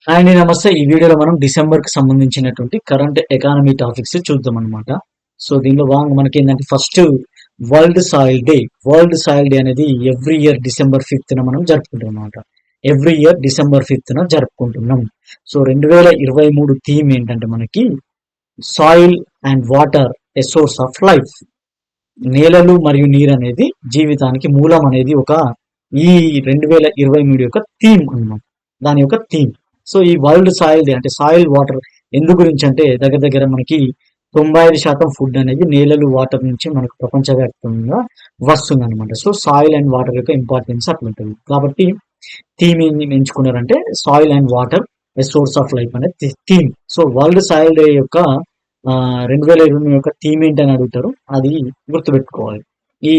And నమస్తే. ఈ వీడియోలో మనం డిసెంబర్ కి సంబంధించినటువంటి కరెంట్ ఎకానమీ టాపిక్స్ చూద్దాం అనమాట. సో దీనిలో భాగంగా మనకి ఏంటంటే first world soil day. World soil day అనేది ఎవ్రీ ఇయర్ డిసెంబర్ 5th మనం జరుపుకుంటాం అనమాట. ఎవ్రీ ఇయర్ డిసెంబర్ 5th జరుపుకుంటున్నాం. సో 2023 థీమ్ ఏంటంటే మనకి soil and water a source of life. నేలలు మరియు నీరు అనేది జీవితానికి మూలం అనేది ఒక ఈ 2023 యొక్క థీమ్ అన్నమాట. దాని యొక్క థీమ్. సో ఈ వరల్డ్ సాయిల్ డే అంటే సాయిల్ వాటర్ ఎందు గురించి అంటే దగ్గర దగ్గర మనకి 95% ఫుడ్ అనేది నేలలు వాటర్ నుంచి మనకు ప్రపంచవ్యాప్తంగా వస్తుంది అనమాట. సో సాయిల్ అండ్ వాటర్ యొక్క ఇంపార్టెన్స్ అట్లుంటుంది. కాబట్టి థీమ్ ఏం ఎంచుకున్నారంటే soil and water a source of life అనే theme. So world soil day యొక్క 2020 యొక్క థీమ్ ఏంటని అడుగుతారు. అది గుర్తుపెట్టుకోవాలి. ఈ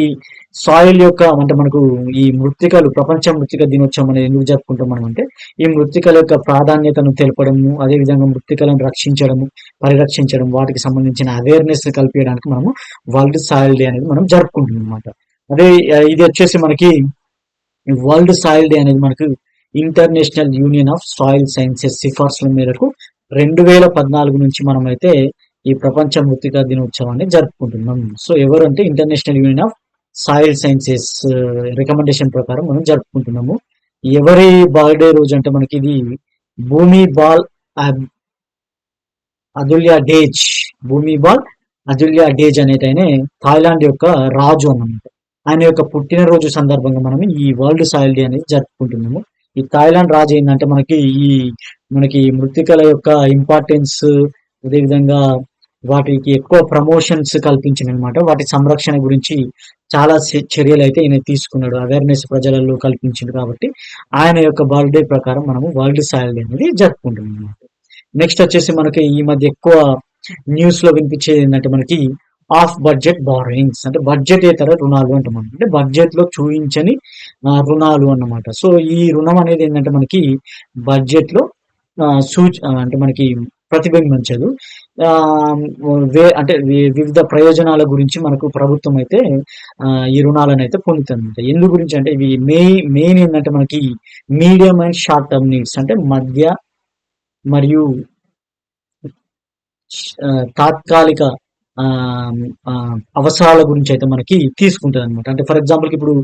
సాయిల్ యొక్క అంటే మనకు ఈ మృత్తికలు ప్రపంచ మృత్తిక దినోత్సవం అనేది ఎందుకు జరుపుకుంటాం మనం అంటే ఈ మృత్తికల యొక్క ప్రాధాన్యతను తెలపడము, అదేవిధంగా మృత్తికలను రక్షించడము, పరిరక్షించడం, వాటికి సంబంధించిన అవేర్నెస్ కల్పించడానికి మనము వరల్డ్ సాయిల్ డే అనేది మనం జరుపుకుంటున్నాం అనమాట. అదే ఇది వచ్చేసి మనకి వరల్డ్ సాయిల్ డే అనేది మనకు international union of soil sciences సిఫార్సుల మేరకు 2014 నుంచి మనమైతే ఈ ప్రపంచ మృత్తికా దినోత్సవాన్ని జరుపుకుంటున్నాం. సో ఎవరు అంటే international union of soil sciences recommendation ప్రకారం మనం జరుపుకుంటున్నాము. ఎవరి బర్త్డే రోజు అంటే మనకి ఇది భూమి బాల్ అదుల్యా డేజ్. భూమి బాల్ అదుల్యా డేజ్ అనేటైనే థాయిలాండ్ యొక్క రాజు అన్నమాట. ఆయన యొక్క పుట్టినరోజు సందర్భంగా మనం ఈ వరల్డ్ సాయిల్ డే అనేది జరుపుకుంటున్నాము. ఈ థాయిలాండ్ రాజు ఏంటంటే మనకి మృత్తికల యొక్క ఇంపార్టెన్స్, అదేవిధంగా వాటికి ఎక్కువ ప్రమోషన్స్ కల్పించింది అనమాట. వాటి సంరక్షణ గురించి చాలా చర్యలు అయితే ఈయన తీసుకున్నాడు. అవేర్నెస్ ప్రజలలో కల్పించింది కాబట్టి ఆయన యొక్క బర్త్డే ప్రకారం మనము వరల్డ్ సాయిల్ డే అనేది జరుపుకుంటున్నాం అనమాట. నెక్స్ట్ వచ్చేసి మనకి ఈ మధ్య ఎక్కువ న్యూస్ లో వినిపించేది ఏంటంటే మనకి ఆఫ్ బడ్జెట్ బారోయింగ్స్ అంటే బడ్జెట్ ఏతర రుణాలు అంటాం. అంటే బడ్జెట్ లో చూపించని రుణాలు అన్నమాట. సో ఈ రుణం అనేది ఏంటంటే మనకి బడ్జెట్ లో అంటే మనకి ప్రతిబింబించదు. ఆ అంటే వివిధ ప్రయోజనాల గురించి మనకు ప్రభుత్వం అయితే ఈ రుణాలను అయితే పొందుతుంది. ఎందు గురించి అంటే ఇవి మెయిన్ ఏంటంటే మనకి medium and short term needs అంటే మధ్య మరియు తాత్కాలిక అవసరాల గురించి అయితే మనకి తీసుకుంటుంది అనమాట. అంటే ఫర్ ఎగ్జాంపుల్ ఇప్పుడు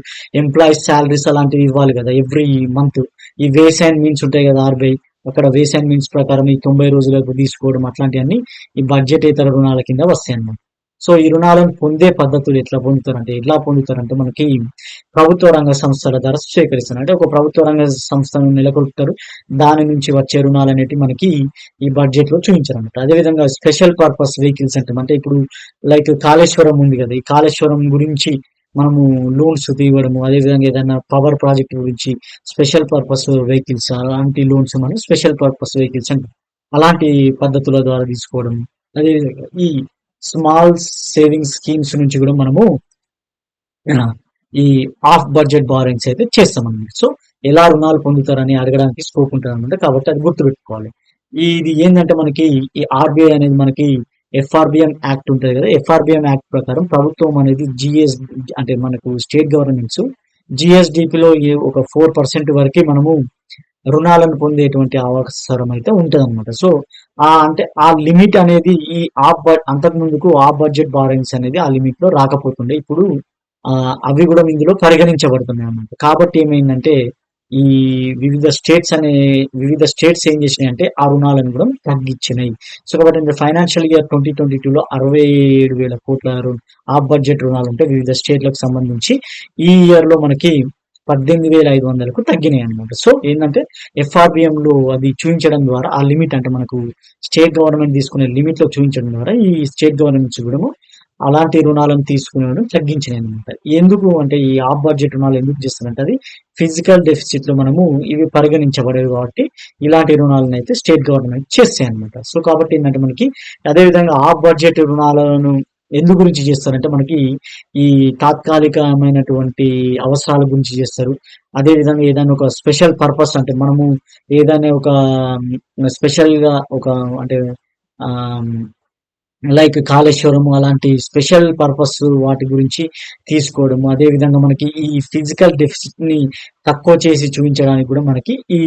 ఎంప్లాయీస్ శాలరీస్ అలాంటివి ఇవ్వాలి కదా ఎవ్రీ మంత్. ఈ వేస్ అండ్ మీన్స్ ఉంటాయి కదా ఆర్బీఐ, అక్కడ వేస్ అండ్ మీన్స్ ప్రకారం ఈ 90 రోజులకు తీసుకోవడం అట్లాంటివన్నీ ఈ బడ్జెట్ ఇతర రుణాల కింద వస్తాయి అన్నమాట. సో ఈ రుణాలను పొందే పద్ధతులు ఎట్లా పొందుతారంటే మనకి ప్రభుత్వ రంగ సంస్థల ద్వారా స్వీకరిస్తారు. అంటే ఒక ప్రభుత్వ రంగ సంస్థను నెలకొల్పుతారు. దాని నుంచి వచ్చే రుణాలు అనేవి మనకి ఈ బడ్జెట్ లో చూపించారు అనమాట. అదేవిధంగా స్పెషల్ పర్పస్ వెహికల్స్ అంటే ఇప్పుడు లైక్ కాళేశ్వరం ఉంది కదా, ఈ కాళేశ్వరం గురించి మనము లోన్స్ తీయడము, అదేవిధంగా ఏదైనా పవర్ ప్రాజెక్ట్ గురించి స్పెషల్ పర్పస్ వెహికల్స్ అలాంటి లోన్స్ మనం స్పెషల్ పర్పస్ వెహికల్స్ అంటే అలాంటి పద్ధతుల ద్వారా తీసుకోవడం. అదేవిధంగా ఈ స్మాల్ సేవింగ్ స్కీమ్స్ నుంచి కూడా మనము ఈ ఆఫ్ బడ్జెట్ బారోయింగ్స్ అయితే చేస్తాం అనమాట. సో ఎలా రుణాలు పొందుతారని అడగడానికి స్కోప్ ఉంటుంది అనమాట. కాబట్టి అది గుర్తుపెట్టుకోవాలి. ఇది ఏంటంటే మనకి ఈ ఆర్బీఐ అనేది మనకి ఎఫ్ఆర్బిఎం యాక్ట్ ఉంటుంది కదా, ఎఫ్ఆర్బిఎం యాక్ట్ ప్రకారం ప్రభుత్వం అనేది జిఎస్ అంటే మనకు స్టేట్ గవర్నమెంట్స్ జిఎస్డిపిలో ఒక 4% వరకు మనము రుణాలను పొందేటువంటి అవసరం అయితే ఉంటుంది అనమాట. సో అంటే ఆ లిమిట్ అనేది ఈ అంతకు ముందుకు ఆ బడ్జెట్ బారోయింగ్స్ అనేది ఆ లిమిట్ లో రాకపోతుండే. ఇప్పుడు అవి కూడా ఇందులో పరిగణించబడుతున్నాయి అన్నమాట. కాబట్టి ఏమైందంటే ఈ వివిధ స్టేట్స్ ఏం చేసినాయి అంటే ఆ రుణాలను కూడా తగ్గించినాయి. సో కాబట్టి ఫైనాన్షియల్ ఇయర్ 2022లో 67,000 కోట్ల ఆఫ్ బడ్జెట్ రుణాలు ఉంటే వివిధ స్టేట్లకు సంబంధించి ఈ ఇయర్ లో మనకి 18,500కు తగ్గినాయి అనమాట. సో ఏంటంటే ఎఫ్ఆర్బిఎం లో అది చూపించడం ద్వారా ఆ లిమిట్ అంటే మనకు స్టేట్ గవర్నమెంట్ తీసుకునే లిమిట్ లో చూపించడం ద్వారా ఈ స్టేట్ గవర్నమెంట్స్ కూడా అలాంటి రుణాలను తీసుకునేవడం తగ్గించినాయి అనమాట. ఎందుకు అంటే ఈ ఆఫ్ బడ్జెట్ రుణాలు ఎందుకు చేస్తారంటే అది ఫిజికల్ డెఫిసిట్ లో మనము ఇవి పరిగణించబడేవి కాబట్టి ఇలాంటి రుణాలను అయితే స్టేట్ గవర్నమెంట్ చేస్తాయి అనమాట. సో కాబట్టి ఏంటంటే మనకి అదేవిధంగా ఆఫ్ బడ్జెట్ రుణాలను ఎందు గురించి చేస్తారంటే మనకి ఈ తాత్కాలికమైనటువంటి అవసరాల గురించి చేస్తారు. అదేవిధంగా ఏదైనా ఒక స్పెషల్ పర్పస్ అంటే మనము ఏదైనా ఒక స్పెషల్ గా ఒక అంటే లైక్ కాళేశ్వరం అలాంటి స్పెషల్ పర్పస్ వాటి గురించి తీసుకోవడము. అదే విధంగా మనకి ఈ ఫిజికల్ డెఫిసిట్ ని తక్కువ చేసి చూపించడానికి కూడా మనకి ఈ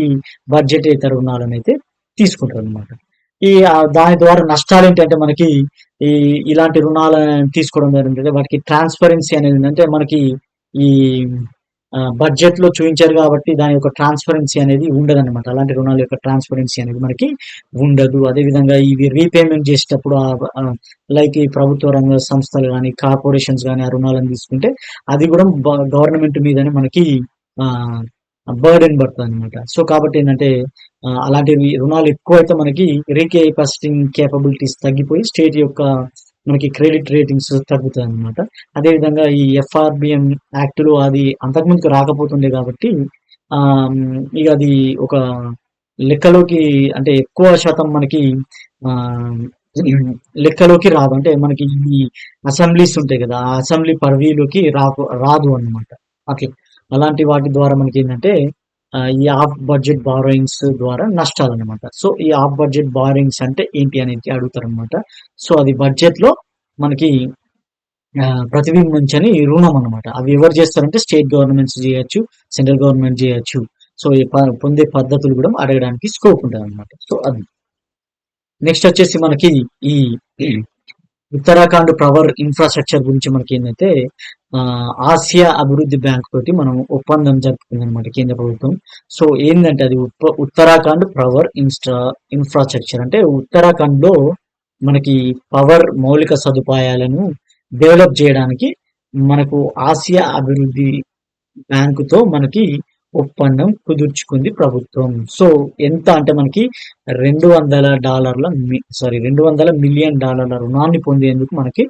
బడ్జెటేతర రుణాలనైతే తీసుకుంటారనమాట. దాని ద్వారా నష్టాలు ఏంటంటే మనకి ఈ ఇలాంటి రుణాలను తీసుకోవడం ద్వారా ఏంటంటే వాటికి ట్రాన్స్పరెన్సీ అనేది ఏంటంటే మనకి ఈ బడ్జెట్ లో చూపించారు కాబట్టి దాని యొక్క ట్రాన్స్పరెన్సీ అనేది ఉండదన్నమాట. అలాంటి రుణాల యొక్క ట్రాన్స్పరెన్సీ అనేది మనకి ఉండదు. అదేవిధంగా ఇవి రీపేమెంట్ చేసేటప్పుడు లైక్ ఈ ప్రభుత్వ రంగ సంస్థలు కానీ కార్పొరేషన్స్ కానీ ఆ రుణాలను తీసుకుంటే అది కూడా గవర్నమెంట్ మీదనే మనకి బర్డెన్ పడుతుంది అనమాట. సో కాబట్టి ఏంటంటే అలాంటి రుణాలు ఎక్కువైతే మనకి రీకేపాసిటింగ్ కేపబిలిటీస్ తగ్గిపోయి స్టేట్ యొక్క మనకి క్రెడిట్ రేటింగ్స్ తగ్గుతాయి అనమాట. అదేవిధంగా ఈ ఎఫ్ఆర్బిఎం యాక్ట్ లో అది అంతకుముందుకు రాకపోతుండే కాబట్టి ఇక అది ఒక లెక్కలోకి అంటే ఎక్కువ శాతం మనకి ఆ లెక్కలోకి రాదు. అంటే మనకి ఈ అసెంబ్లీస్ ఉంటాయి కదా, ఆ అసెంబ్లీ పరిధిలోకి రాదు అన్నమాట. అట్లా అలాంటి వాటి ద్వారా మనకి ఏంటంటే ఈ ఆఫ్ బడ్జెట్ బారోయింగ్స్ ద్వారా నష్టాలు అనమాట. సో ఈ ఆఫ్ బడ్జెట్ బారోయింగ్స్ అంటే ఏంటి అనేది అడుగుతారు అనమాట. సో అది బడ్జెట్ లో మనకి ప్రతిబింబించని రుణం అనమాట. అవి ఎవరు చేస్తారంటే స్టేట్ గవర్నమెంట్స్ చేయొచ్చు, సెంట్రల్ గవర్నమెంట్ చేయొచ్చు. సో ఈ పొందే పద్ధతులు కూడా అడగడానికి స్కోప్ ఉంటుంది అనమాట. సో అది నెక్స్ట్ వచ్చేసి మనకి ఈ ఉత్తరాఖండ్ పవర్ ఇన్ఫ్రాస్ట్రక్చర్ గురించి మనకి ఏంటంటే ఆసియా అభివృద్ధి బ్యాంక్ తోటి మనం ఒప్పందం జరుపుకుంది అనమాట కేంద్ర ప్రభుత్వం. సో ఏంటంటే అది ఉత్తరాఖండ్ పవర్ ఇన్ఫ్రాస్ట్రక్చర్ అంటే ఉత్తరాఖండ్ లో మనకి పవర్ మౌలిక సదుపాయాలను డెవలప్ చేయడానికి మనకు ఆసియా అభివృద్ధి బ్యాంకుతో మనకి ఒప్పందం కుదుర్చుకుంది ప్రభుత్వం. సో ఎంత అంటే మనకి $200 మిలియన్ రుణాన్ని పొందేందుకు మనకి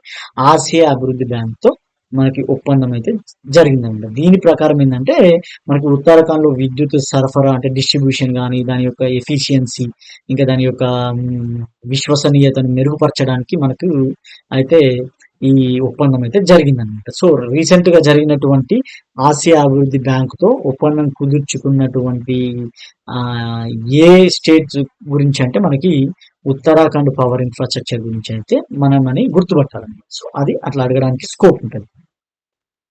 ఆసియా అభివృద్ధి బ్యాంక్ తో మనకి ఒప్పందం అయితే జరిగిందన్నమాట. దీని ప్రకారం ఏంటంటే మనకి ఉత్తరాఖండ్ లో విద్యుత్ సరఫరా అంటే డిస్ట్రిబ్యూషన్ కానీ దాని యొక్క ఎఫిషియన్సీ ఇంకా దాని యొక్క విశ్వసనీయతను మెరుగుపరచడానికి మనకు అయితే ఈ ఒప్పందం అయితే జరిగిందనమాట. సో రీసెంట్ గా జరిగినటువంటి ఆసియా అభివృద్ధి బ్యాంక్ తో ఒప్పందం కుదుర్చుకున్నటువంటి ఏ స్టేట్స్ గురించి అంటే మనకి ఉత్తరాఖండ్ పవర్ ఇన్ఫ్రాస్ట్రక్చర్ గురించి అయితే మనం అని గుర్తుపట్టాలన్నమాట. సో అది అట్లా అడగడానికి స్కోప్ ఉంటుంది.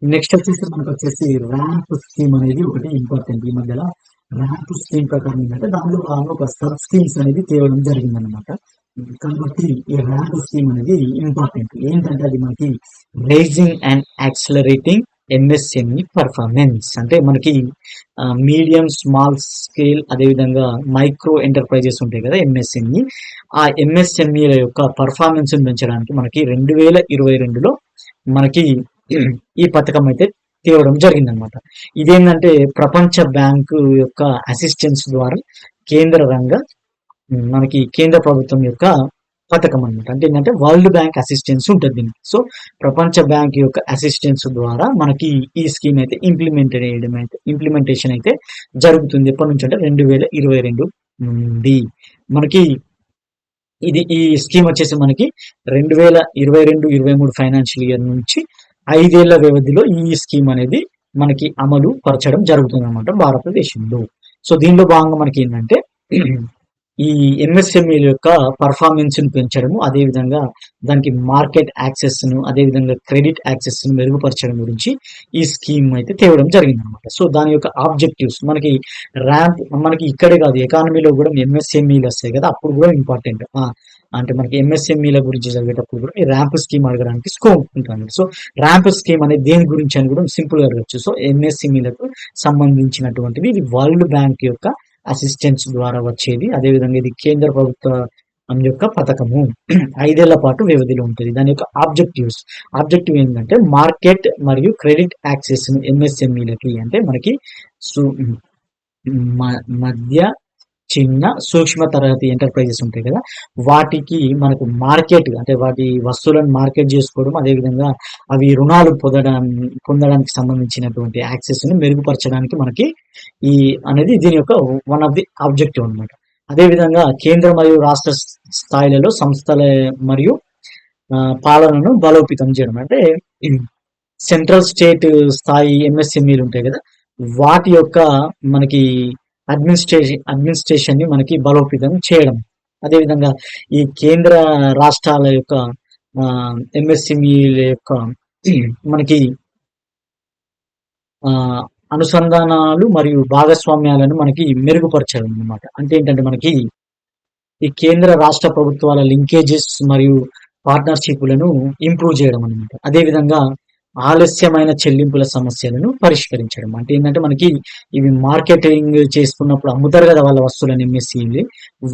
నెక్స్ట్ వచ్చేసి మనకు వచ్చేసి ర్యాంప్ స్కీమ్ అనేది ఒకటి ఇంపార్టెంట్. ఈ మధ్యలో ర్యాంప్ స్కీమ్ ప్రకారం ఏంటంటే దానిలో ఒక సబ్ స్కీమ్స్ అనేది తేవడం జరిగిందనమాట. కాబట్టి ఈ ర్యాంప్ స్కీమ్ అనేది ఇంపార్టెంట్. ఏంటంటే అది మనకి rising and accelerating MSME performance అంటే మనకి మీడియం స్మాల్ స్కేల్ అదేవిధంగా మైక్రో ఎంటర్ప్రైజెస్ ఉంటాయి కదా ఎంఎస్ఎంఈ, ఆ ఎంఎస్ఎంఈల యొక్క పర్ఫార్మెన్స్ పెంచడానికి మనకి 2022లో మనకి ఈ పథకం అయితే తేవడం జరిగిందనమాట. ఇదేంటంటే ప్రపంచ బ్యాంకు యొక్క అసిస్టెన్స్ ద్వారా మనకి కేంద్ర ప్రభుత్వం యొక్క పథకం అనమాట. అంటే ఏంటంటే వరల్డ్ బ్యాంక్ అసిస్టెన్స్ ఉంటుంది దీనికి. సో ప్రపంచ బ్యాంక్ యొక్క అసిస్టెన్స్ ద్వారా మనకి ఈ స్కీమ్ అయితే ఇంప్లిమెంటేషన్ అయితే జరుగుతుంది. ఎప్పటి నుంచి అంటే 2022 నుండి మనకి ఈ స్కీమ్ వచ్చేసి మనకి 2022-23 ఫైనాన్షియల్ ఇయర్ నుంచి 5 ఏళ్ల వ్యవధిలో ఈ స్కీమ్ అనేది మనకి అమలు పరచడం జరుగుతుంది అనమాట భారతదేశంలో. సో దీనిలో భాగంగా మనకి ఏంటంటే ఈ ఎంఎస్ఎంఈల యొక్క పర్ఫార్మెన్స్ ను పెంచడము, అదేవిధంగా దానికి మార్కెట్ యాక్సెస్ ను అదేవిధంగా క్రెడిట్ యాక్సెస్ ను మెరుగుపరచడం గురించి ఈ స్కీమ్ అయితే తేవడం జరిగింది అనమాట. సో దాని యొక్క ఆబ్జెక్టివ్స్ మనకి మనకి ఇక్కడే కాదు ఎకానమీలో కూడా ఎంఎస్ఎంఈలు వస్తాయి కదా, అప్పుడు కూడా ఇంపార్టెంట్. అంటే మనకి ఎంఎస్ఎంఈల గురించి చదివేటప్పుడు కూడా ఈ ర్యాంప్ స్కీమ్ అడగడానికి స్కోప్ ఉంటుంది. సో ర్యాంప్ స్కీమ్ అనేది దేని గురించి అని కూడా సింపుల్ గా అడగచ్చు. సో ఎంఎస్ఎంఈలకు సంబంధించినటువంటిది ఇది వరల్డ్ బ్యాంక్ యొక్క అసిస్టెన్స్ ద్వారా వచ్చేది. అదేవిధంగా ఇది కేంద్ర ప్రభుత్వ యొక్క పథకము 5 ఏళ్ల పాటు వ్యవధిలో ఉంటుంది. దాని యొక్క ఆబ్జెక్టివ్ ఏంటంటే మార్కెట్ మరియు క్రెడిట్ యాక్సెస్ ను ఎంఎస్ఎంఈలకి అంటే మనకి మధ్య చిన్న సూక్ష్మ తరగతి ఎంటర్ప్రైజెస్ ఉంటాయి కదా, వాటికి మనకు మార్కెట్ అంటే వాటి వస్తువులను మార్కెట్ చేసుకోవడం అదేవిధంగా అవి రుణాలు పొందడానికి సంబంధించినటువంటి యాక్సెస్ ని మెరుగుపరచడానికి మనకి అనేది దీని యొక్క వన్ ఆఫ్ ది ఆబ్జెక్టివ్ అనమాట. అదేవిధంగా కేంద్ర మరియు రాష్ట్ర స్థాయిలలో సంస్థల మరియు పాలనను బలోపేతం చేయడం అంటే సెంట్రల్ స్టేట్ స్థాయి ఎంఎస్ఎంఈలు ఉంటాయి కదా, వాటి యొక్క మనకి అడ్మినిస్ట్రేషన్ ని మనకి బలోపేతం చేయడం. అదేవిధంగా ఈ కేంద్ర రాష్ట్రాల యొక్క ఎంఎస్ఎంఈల యొక్క మనకి ఆ, అనుసంధానాలు మరియు భాగస్వామ్యాలను మనకి మెరుగుపరచాలి అన్నమాట. అంటే ఏంటంటే మనకి ఈ కేంద్ర రాష్ట్ర ప్రభుత్వాల లింకేజెస్ మరియు పార్ట్నర్షిప్‌లను ఇంప్రూవ్ చేయడం అన్నమాట. అదేవిధంగా ఆలస్యమైన చెల్లింపుల సమస్యలను పరిష్కరించడం. అంటే ఏందంటే మనకి ఇవి మార్కెటింగ్ చేస్తున్నప్పుడు అమ్ముతారు కదా! వాళ్ళ వస్తువులని ఎంఎస్‌ఈలు.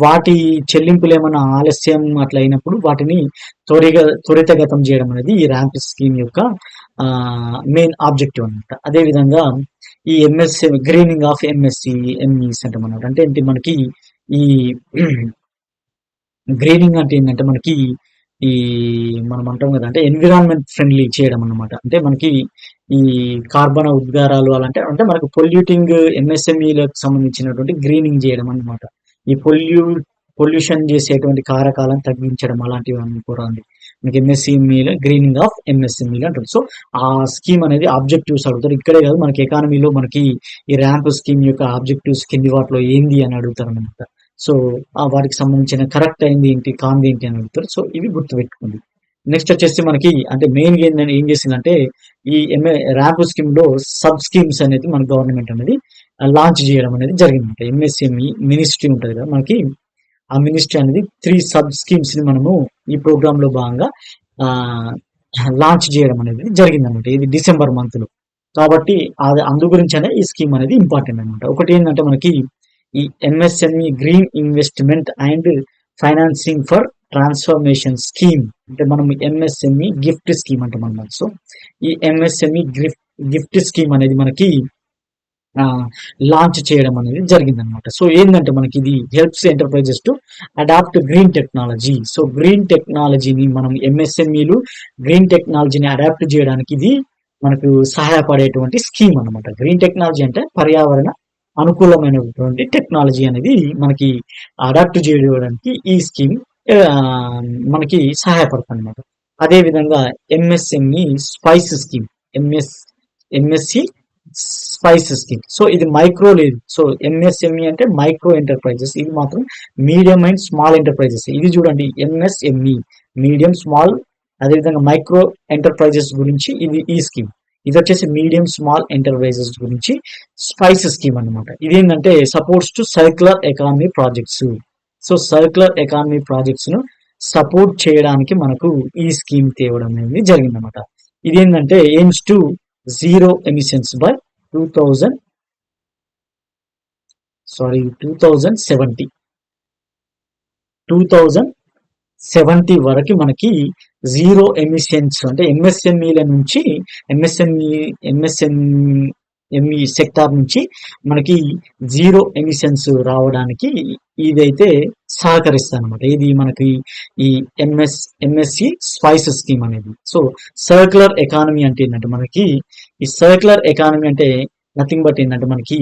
వాటి చెల్లింపులేమన్నా ఆలస్యం అట్లా అయినప్పుడు వాటిని త్వరితగతం చేయడం అనేది ఈ ర్యాంప్ స్కీమ్ యొక్క మెయిన్ ఆబ్జెక్టివ్ అన్నమాట. అదేవిధంగా ఈ గ్రీనింగ్ ఆఫ్ ఎంఈస్ అంటామన్నమాట. అంటే ఏంటి మనకి ఈ గ్రీనింగ్ అంటే ఏంటంటే మనకి ఈ మనం అంటాం కదా అంటే ఎన్విరాన్మెంట్ ఫ్రెండ్లీ చేయడం అన్నమాట. అంటే మనకి ఈ కార్బన్ ఉద్గారాలు అలాంటి అంటే మనకు పొల్యూటింగ్ ఎంఎస్ఎంఈలకు సంబంధించినటువంటి గ్రీనింగ్ చేయడం అన్నమాట. ఈ పొల్యూషన్ చేసేటువంటి కారకాలను తగ్గించడం అలాంటివన్నీ కూడా ఉంది. మనకి ఎంఎస్ఎంఈలో గ్రీనింగ్ ఆఫ్ ఎంఎస్ఎంఈలు అంటారు. సో ఆ స్కీమ్ అనేది ఆబ్జెక్టివ్స్ అడుగుతారు. ఇక్కడే కాదు మనకి ఎకానమీలో మనకి ఈ ర్యాంప్ స్కీమ్ యొక్క ఆబ్జెక్టివ్స్ కింది వాటిలో ఏంది అని అడుగుతారు అనమాట. సో వాటికి సంబంధించిన కరెక్ట్ అయింది ఏంటి కాంది ఏంటి అని అడుగుతారు. సో ఇవి గుర్తుపెట్టుకోండి. నెక్స్ట్ వచ్చేసి మనకి అంటే మెయిన్ ఏంటంటే ఏం చేసిందంటే ఈ ర్యాంప్ స్కీమ్ లో సబ్ స్కీమ్స్ అనేది మన గవర్నమెంట్ అనేది లాంచ్ చేయడం అనేది జరిగిందంట. ఎంఎస్ఎంఈ మినిస్ట్రీ ఉంటుంది కదా మనకి, ఆ మినిస్ట్రీ అనేది 3 సబ్ స్కీమ్స్ ని మనము ఈ ప్రోగ్రామ్ లో భాగంగా లాంచ్ చేయడం అనేది జరిగిందన్నమాట. ఇది డిసెంబర్ మంత్ లో. కాబట్టి అది అందు గురించనే ఈ స్కీమ్ అనేది ఇంపార్టెంట్ అనమాట. ఒకటి ఏంటంటే మనకి ఈ MSME green investment and financing for transformation scheme, అంటే మనం ఎంఎస్ఎంఈ గిఫ్ట్ స్కీమ్ అంటాం అన్నమాట. సో ఈ ఎంఎస్ఎంఈ గిఫ్ట్ స్కీమ్ అనేది మనకి లాంచ్ చేయడం అనేది జరిగిందనమాట. సో ఏంటంటే మనకి ఇది helps enterprises to adopt green technology. So green టెక్నాలజీని మనం ఎంఎస్ఎంఈలు గ్రీన్ టెక్నాలజీని అడాప్ట్ చేయడానికి ఇది మనకు సహాయపడేటువంటి స్కీమ్ అనమాట. గ్రీన్ టెక్నాలజీ అంటే పర్యావరణ అనుకూలమైనటువంటి టెక్నాలజీ అనేది మనకి అడాప్ట్ చేయడానికి ఈ స్కీమ్ మనకి సహాయపడుతుంది అనమాట. అదేవిధంగా MSME spice scheme, MSc spice scheme. So ఇది మైక్రో లేదు. సో ఎంఎస్ఎంఈ అంటే మైక్రో ఎంటర్ప్రైజెస్, ఇది మాత్రం మీడియం అండ్ స్మాల్ ఎంటర్ప్రైజెస్. ఇది చూడండి ఎంఎస్ఎంఈ మీడియం స్మాల్, అదేవిధంగా మైక్రో ఎంటర్ప్రైజెస్ గురించి ఇది ఈ స్కీమ్. ఇది వచ్చేసి మీడియం స్మాల్ ఎంటర్ప్రైజెస్ గురించి స్పైస్ స్కీమ్ అనమాట. ఇది ఏంటంటే supports to circular economy projects. So circular economy projects ను సపోర్ట్ చేయడానికి మనకు ఈ స్కీమ్ తేవడం అనేది జరిగిందన్నమాట. ఇది ఏంటంటే AIIMS to zero emissions by 2070 వరకు మనకి జీరో ఎమిషన్స్ అంటే ఎంఎస్ఎంఈల నుంచి ఎంఎస్ఎంఈ సెక్టార్ నుంచి మనకి జీరో ఎమిషన్స్ రావడానికి ఇదైతే సహకరిస్తుంది అనమాట. ఇది మనకి ఈ ఎంఎస్సి స్పైస్ స్కీమ్ అనేది. సో సర్క్యులర్ ఎకానమీ అంటే ఏంటంటే మనకి ఈ సర్క్యులర్ ఎకానమీ అంటే నథింగ్ బట్ ఏంటంటే మనకి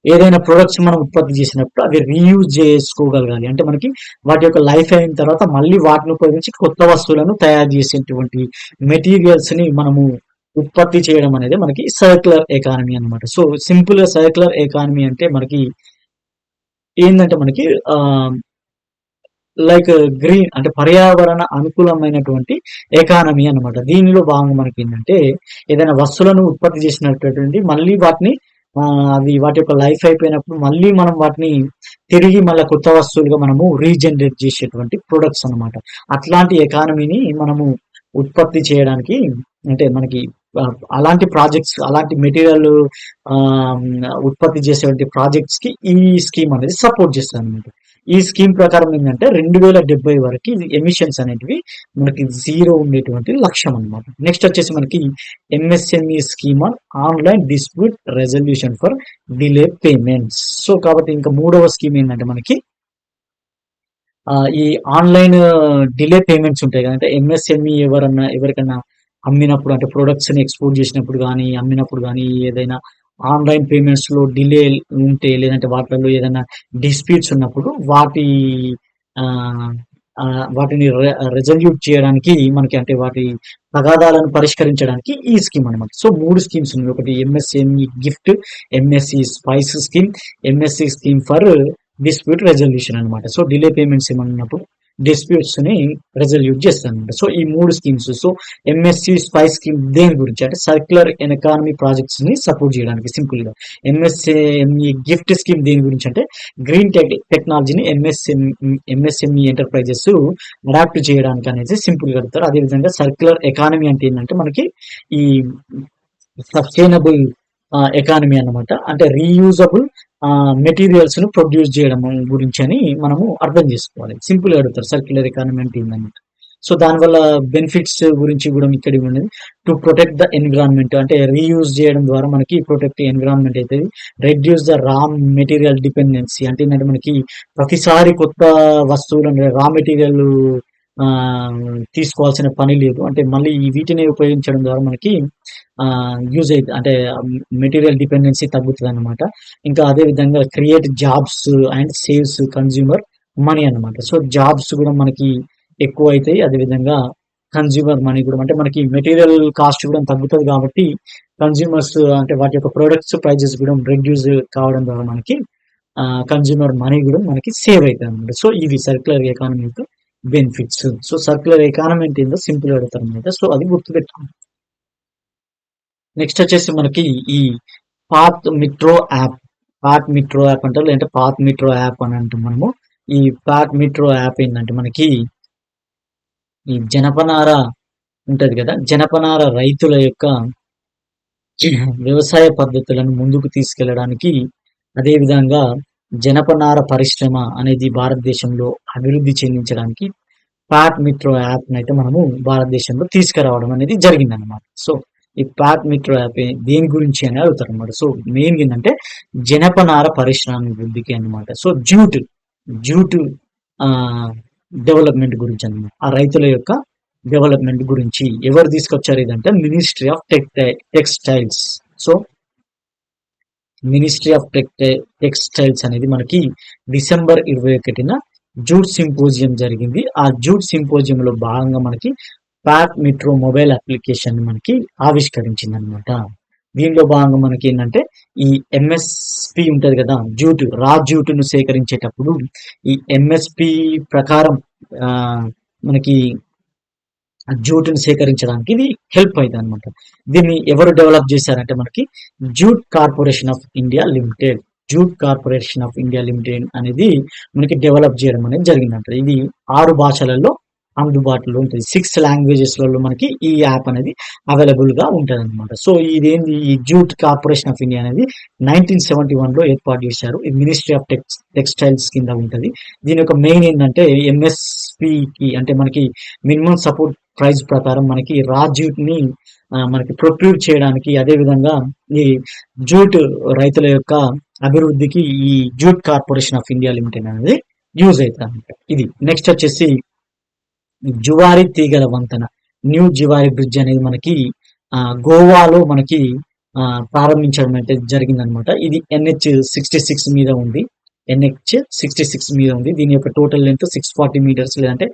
ఏదైనా ప్రొడక్ట్స్ మనం ఉత్పత్తి చేసినప్పుడు అవి రీయూజ్ చేసుకోగలగాలి. అంటే మనకి వాటి యొక్క లైఫ్ అయిన తర్వాత మళ్ళీ వాటిని ఉపయోగించి కొత్త వస్తువులను తయారు చేసేటువంటి మెటీరియల్స్ ని మనము ఉత్పత్తి చేయడం అనేది మనకి సర్క్యులర్ ఎకానమీ అనమాట. సో సింపుల్ గా సర్క్యులర్ ఎకానమీ అంటే మనకి ఏంటంటే మనకి లైక్ గ్రీన్ అంటే పర్యావరణ అనుకూలమైనటువంటి ఎకానమీ అనమాట. దీనిలో భాగంగా మనకి ఏంటంటే ఏదైనా వస్తువులను ఉత్పత్తి చేసినటువంటి మళ్ళీ వాటిని అవి వాటి యొక్క లైఫ్ అయిపోయినప్పుడు మళ్ళీ మనం వాటిని తిరిగి మళ్ళీ కొత్త వస్తువులుగా మనము రీజనరేట్ చేసేటువంటి ప్రొడక్ట్స్ అనమాట. అట్లాంటి ఎకానమీని మనము ఉత్పత్తి చేయడానికి అంటే మనకి అలాంటి ప్రాజెక్ట్స్ అలాంటి మెటీరియల్ ఉత్పత్తి చేసేటువంటి ప్రాజెక్ట్స్ కి ఈ స్కీమ్ అనేది సపోర్ట్ చేస్తుంది అనమాట. ఈ స్కీమ్ ప్రకారం ఏంటంటే 2070 వరకు ఎమిషన్స్ అనేటివి మనకి జీరో ఉండేటువంటి లక్ష్యం అనమాట. నెక్స్ట్ వచ్చేసి మనకి MSME scheme on online dispute resolution for delay payments. So కాబట్టి ఇంకా మూడవ స్కీమ్ ఏంటంటే మనకి ఈ ఆన్లైన్ డిలే పేమెంట్స్ ఉంటాయి కదా. అంటే ఎంఎస్ఎంఈ ఎవరికన్నా అమ్మినప్పుడు అంటే ప్రొడక్ట్స్ ని ఎక్స్పోర్ట్ చేసినప్పుడు కానీ అమ్మినప్పుడు కానీ ఏదైనా ఆన్లైన్ పేమెంట్స్ లో డిలే ఉంటే లేదంటే వాటిలో ఏదైనా డిస్ప్యూట్స్ ఉన్నప్పుడు వాటిని రెజల్యూట్ చేయడానికి మనకి అంటే వాటి తగాదాలను పరిష్కరించడానికి ఈ స్కీమ్ అనమాట. సో 3 స్కీమ్స్ ఉన్నాయి. ఒకటి MSME gift, MSc spice scheme, MSc scheme for dispute resolution అనమాట. సో డిలే పేమెంట్స్ ఏమన్నప్పుడు డిస్ప్యూట్స్ ని రెజల్యూట్ చేస్తుంది అనమాట. సో ఈ 3 schemes. So MSc spice scheme దేని గురించి అంటే సర్క్యులర్ ఎకానమీ ప్రాజెక్ట్స్ ని సపోర్ట్ చేయడానికి సింపుల్ గా. ఎంఎస్ఎంఈ గిఫ్ట్ స్కీమ్ దేని గురించి అంటే గ్రీన్ టెక్నాలజీని ఎంఎస్ఎంఈ ఎంటర్ప్రైజెస్ అడాప్ట్ చేయడానికి అనేది సింపుల్ గా అడుగుతారు. అదేవిధంగా సర్క్యులర్ ఎకానమీ అంటే ఏంటంటే మనకి ఈ సస్టైనబుల్ ఎకానమీ అన్నమాట. అంటే రీయూజబుల్ మెటీరియల్స్ ను ప్రొడ్యూస్ చేయడం గురించి అని మనము అర్థం చేసుకోవాలి. సింపుల్ గా అడుగుతారు సర్క్యులర్ ఎకానమీ అంటే ఏంటన్నమాట. సో దానివల్ల బెనిఫిట్స్ గురించి కూడా ఇక్కడ ఉన్నది. టు ప్రొటెక్ట్ ద ఎన్విరాన్మెంట్ అంటే రీయూజ్ చేయడం ద్వారా మనకి ప్రొటెక్ట్ ఎన్విరాన్మెంట్ అవుతుంది. Reduce the raw material dependency అంటే ఏంటంటే మనకి ప్రతిసారి కొత్త వస్తువులు రా మెటీరియల్ తీసుకోవాల్సిన పని లేదు. అంటే మళ్ళీ వీటిని ఉపయోగించడం ద్వారా మనకి యూజ్ అయితే అంటే మెటీరియల్ డిపెండెన్సీ తగ్గుతుంది అనమాట. ఇంకా అదే విధంగా create jobs and saves consumer money అనమాట. సో జాబ్స్ కూడా మనకి ఎక్కువ అవుతాయి. అదేవిధంగా కన్జ్యూమర్ మనీ కూడా అంటే మనకి మెటీరియల్ కాస్ట్ కూడా తగ్గుతుంది కాబట్టి కన్జ్యూమర్స్ అంటే వాటి యొక్క ప్రొడక్ట్స్ ప్రైజెస్ కూడా రెడ్యూస్ కావడం ద్వారా మనకి కన్జ్యూమర్ మనీ కూడా మనకి సేవ్ అవుతుంది అనమాట. సో ఇవి సర్క్యులర్ ఎకానమీ యొక్క బెనిఫిట్స్. సో సర్క్యులర్ ఎకానమీ అంటే ఏంటో సింపుల్ అడుగుతారు అనమాట. సో అది గుర్తుపెట్టుకోండి. నెక్స్ట్ వచ్చేసి మనకి ఈ path metro app. Path metro app అంటారు, లేదంటే పాత్ మెట్రో యాప్ అని అంటాం మనము. ఈ పాత్ మెట్రో యాప్ ఏంటంటే మనకి ఈ జనపనార ఉంటది కదా, జనపనార రైతుల యొక్క వ్యవసాయ పద్ధతులను ముందుకు తీసుకెళ్లడానికి, అదే విధంగా జనపనార పరిశ్రమ అనేది భారతదేశంలో అభివృద్ధి చెందించడానికి పాత్ మెట్రో యాప్ అయితే మనము భారతదేశంలో తీసుకురావడం అనేది జరిగిందనమాట. సో ఈ పాత్ మెట్రో యాప్ దేని గురించి అని అడుగుతారు అనమాట. సో మెయిన్ ఏంటంటే జనపనార పరిశ్రమ అభివృద్ధికి అనమాట. సో జూట్ డెవలప్మెంట్ గురించి అనమాట. ఆ రైతుల యొక్క డెవలప్మెంట్ గురించి ఎవరు తీసుకొచ్చారు ఇదంటే ministry of textiles. So ministry of textiles అనేది మనకి డిసెంబర్ 21న జూట్ సింపోజియం జరిగింది. ఆ జూట్ సింపోజియంలో భాగంగా మనకి పాత్ మెట్రో మొబైల్ అప్లికేషన్ మనకి ఆవిష్కరించింది అనమాట. దీనిలో భాగంగా మనకి ఏంటంటే ఈ ఎంఎస్పి ఉంటది కదా, రా జూటును సేకరించేటప్పుడు ఈ ఎంఎస్పి ప్రకారం మనకి జూట్ని సేకరించడానికి ఇది హెల్ప్ అవుతుంది అనమాట. దీన్ని ఎవరు డెవలప్ చేశారంటే మనకి jute corporation of India limited. Jute corporation of India limited అనేది మనకి డెవలప్ చేయడం అనేది జరిగిందంట. ఇది 6 భాషలలో అందుబాటులో ఉంటుంది. 6 లాంగ్వేజెస్లలో మనకి ఈ యాప్ అనేది అవైలబుల్ గా ఉంటుంది అనమాట. సో ఇదేంది, ఈ జూట్ కార్పొరేషన్ ఆఫ్ ఇండియా అనేది 1971లో ఏర్పాటు చేశారు. ఇది మినిస్ట్రీ ఆఫ్ టెక్స్టైల్స్ కింద ఉంటుంది. దీని యొక్క మెయిన్ ఏంటంటే ఎంఎస్పికి అంటే మనకి మినిమం సపోర్ట్ ప్రైస్ ప్రకారం మనకి రా జూట్ ని మనకి ప్రొక్యూర్ చేయడానికి, అదే విధంగా ఈ జూట్ రైతుల యొక్క అభివృద్ధికి ఈ jute corporation of India limited అనేది యూజ్ అవుతుంది అనమాట. ఇది నెక్స్ట్ వచ్చేసి జువారి తీగల వంతెన, న్యూ జువారి బ్రిడ్జ్ అనేది మనకి గోవాలో మనకి ప్రారంభించడం అయితే జరిగిందనమాట. ఇది NH66 మీద ఉంది. NH66 మీద ఉంది. దీని యొక్క టోటల్ లెంత్ 640 మీటర్స్ లేదంటే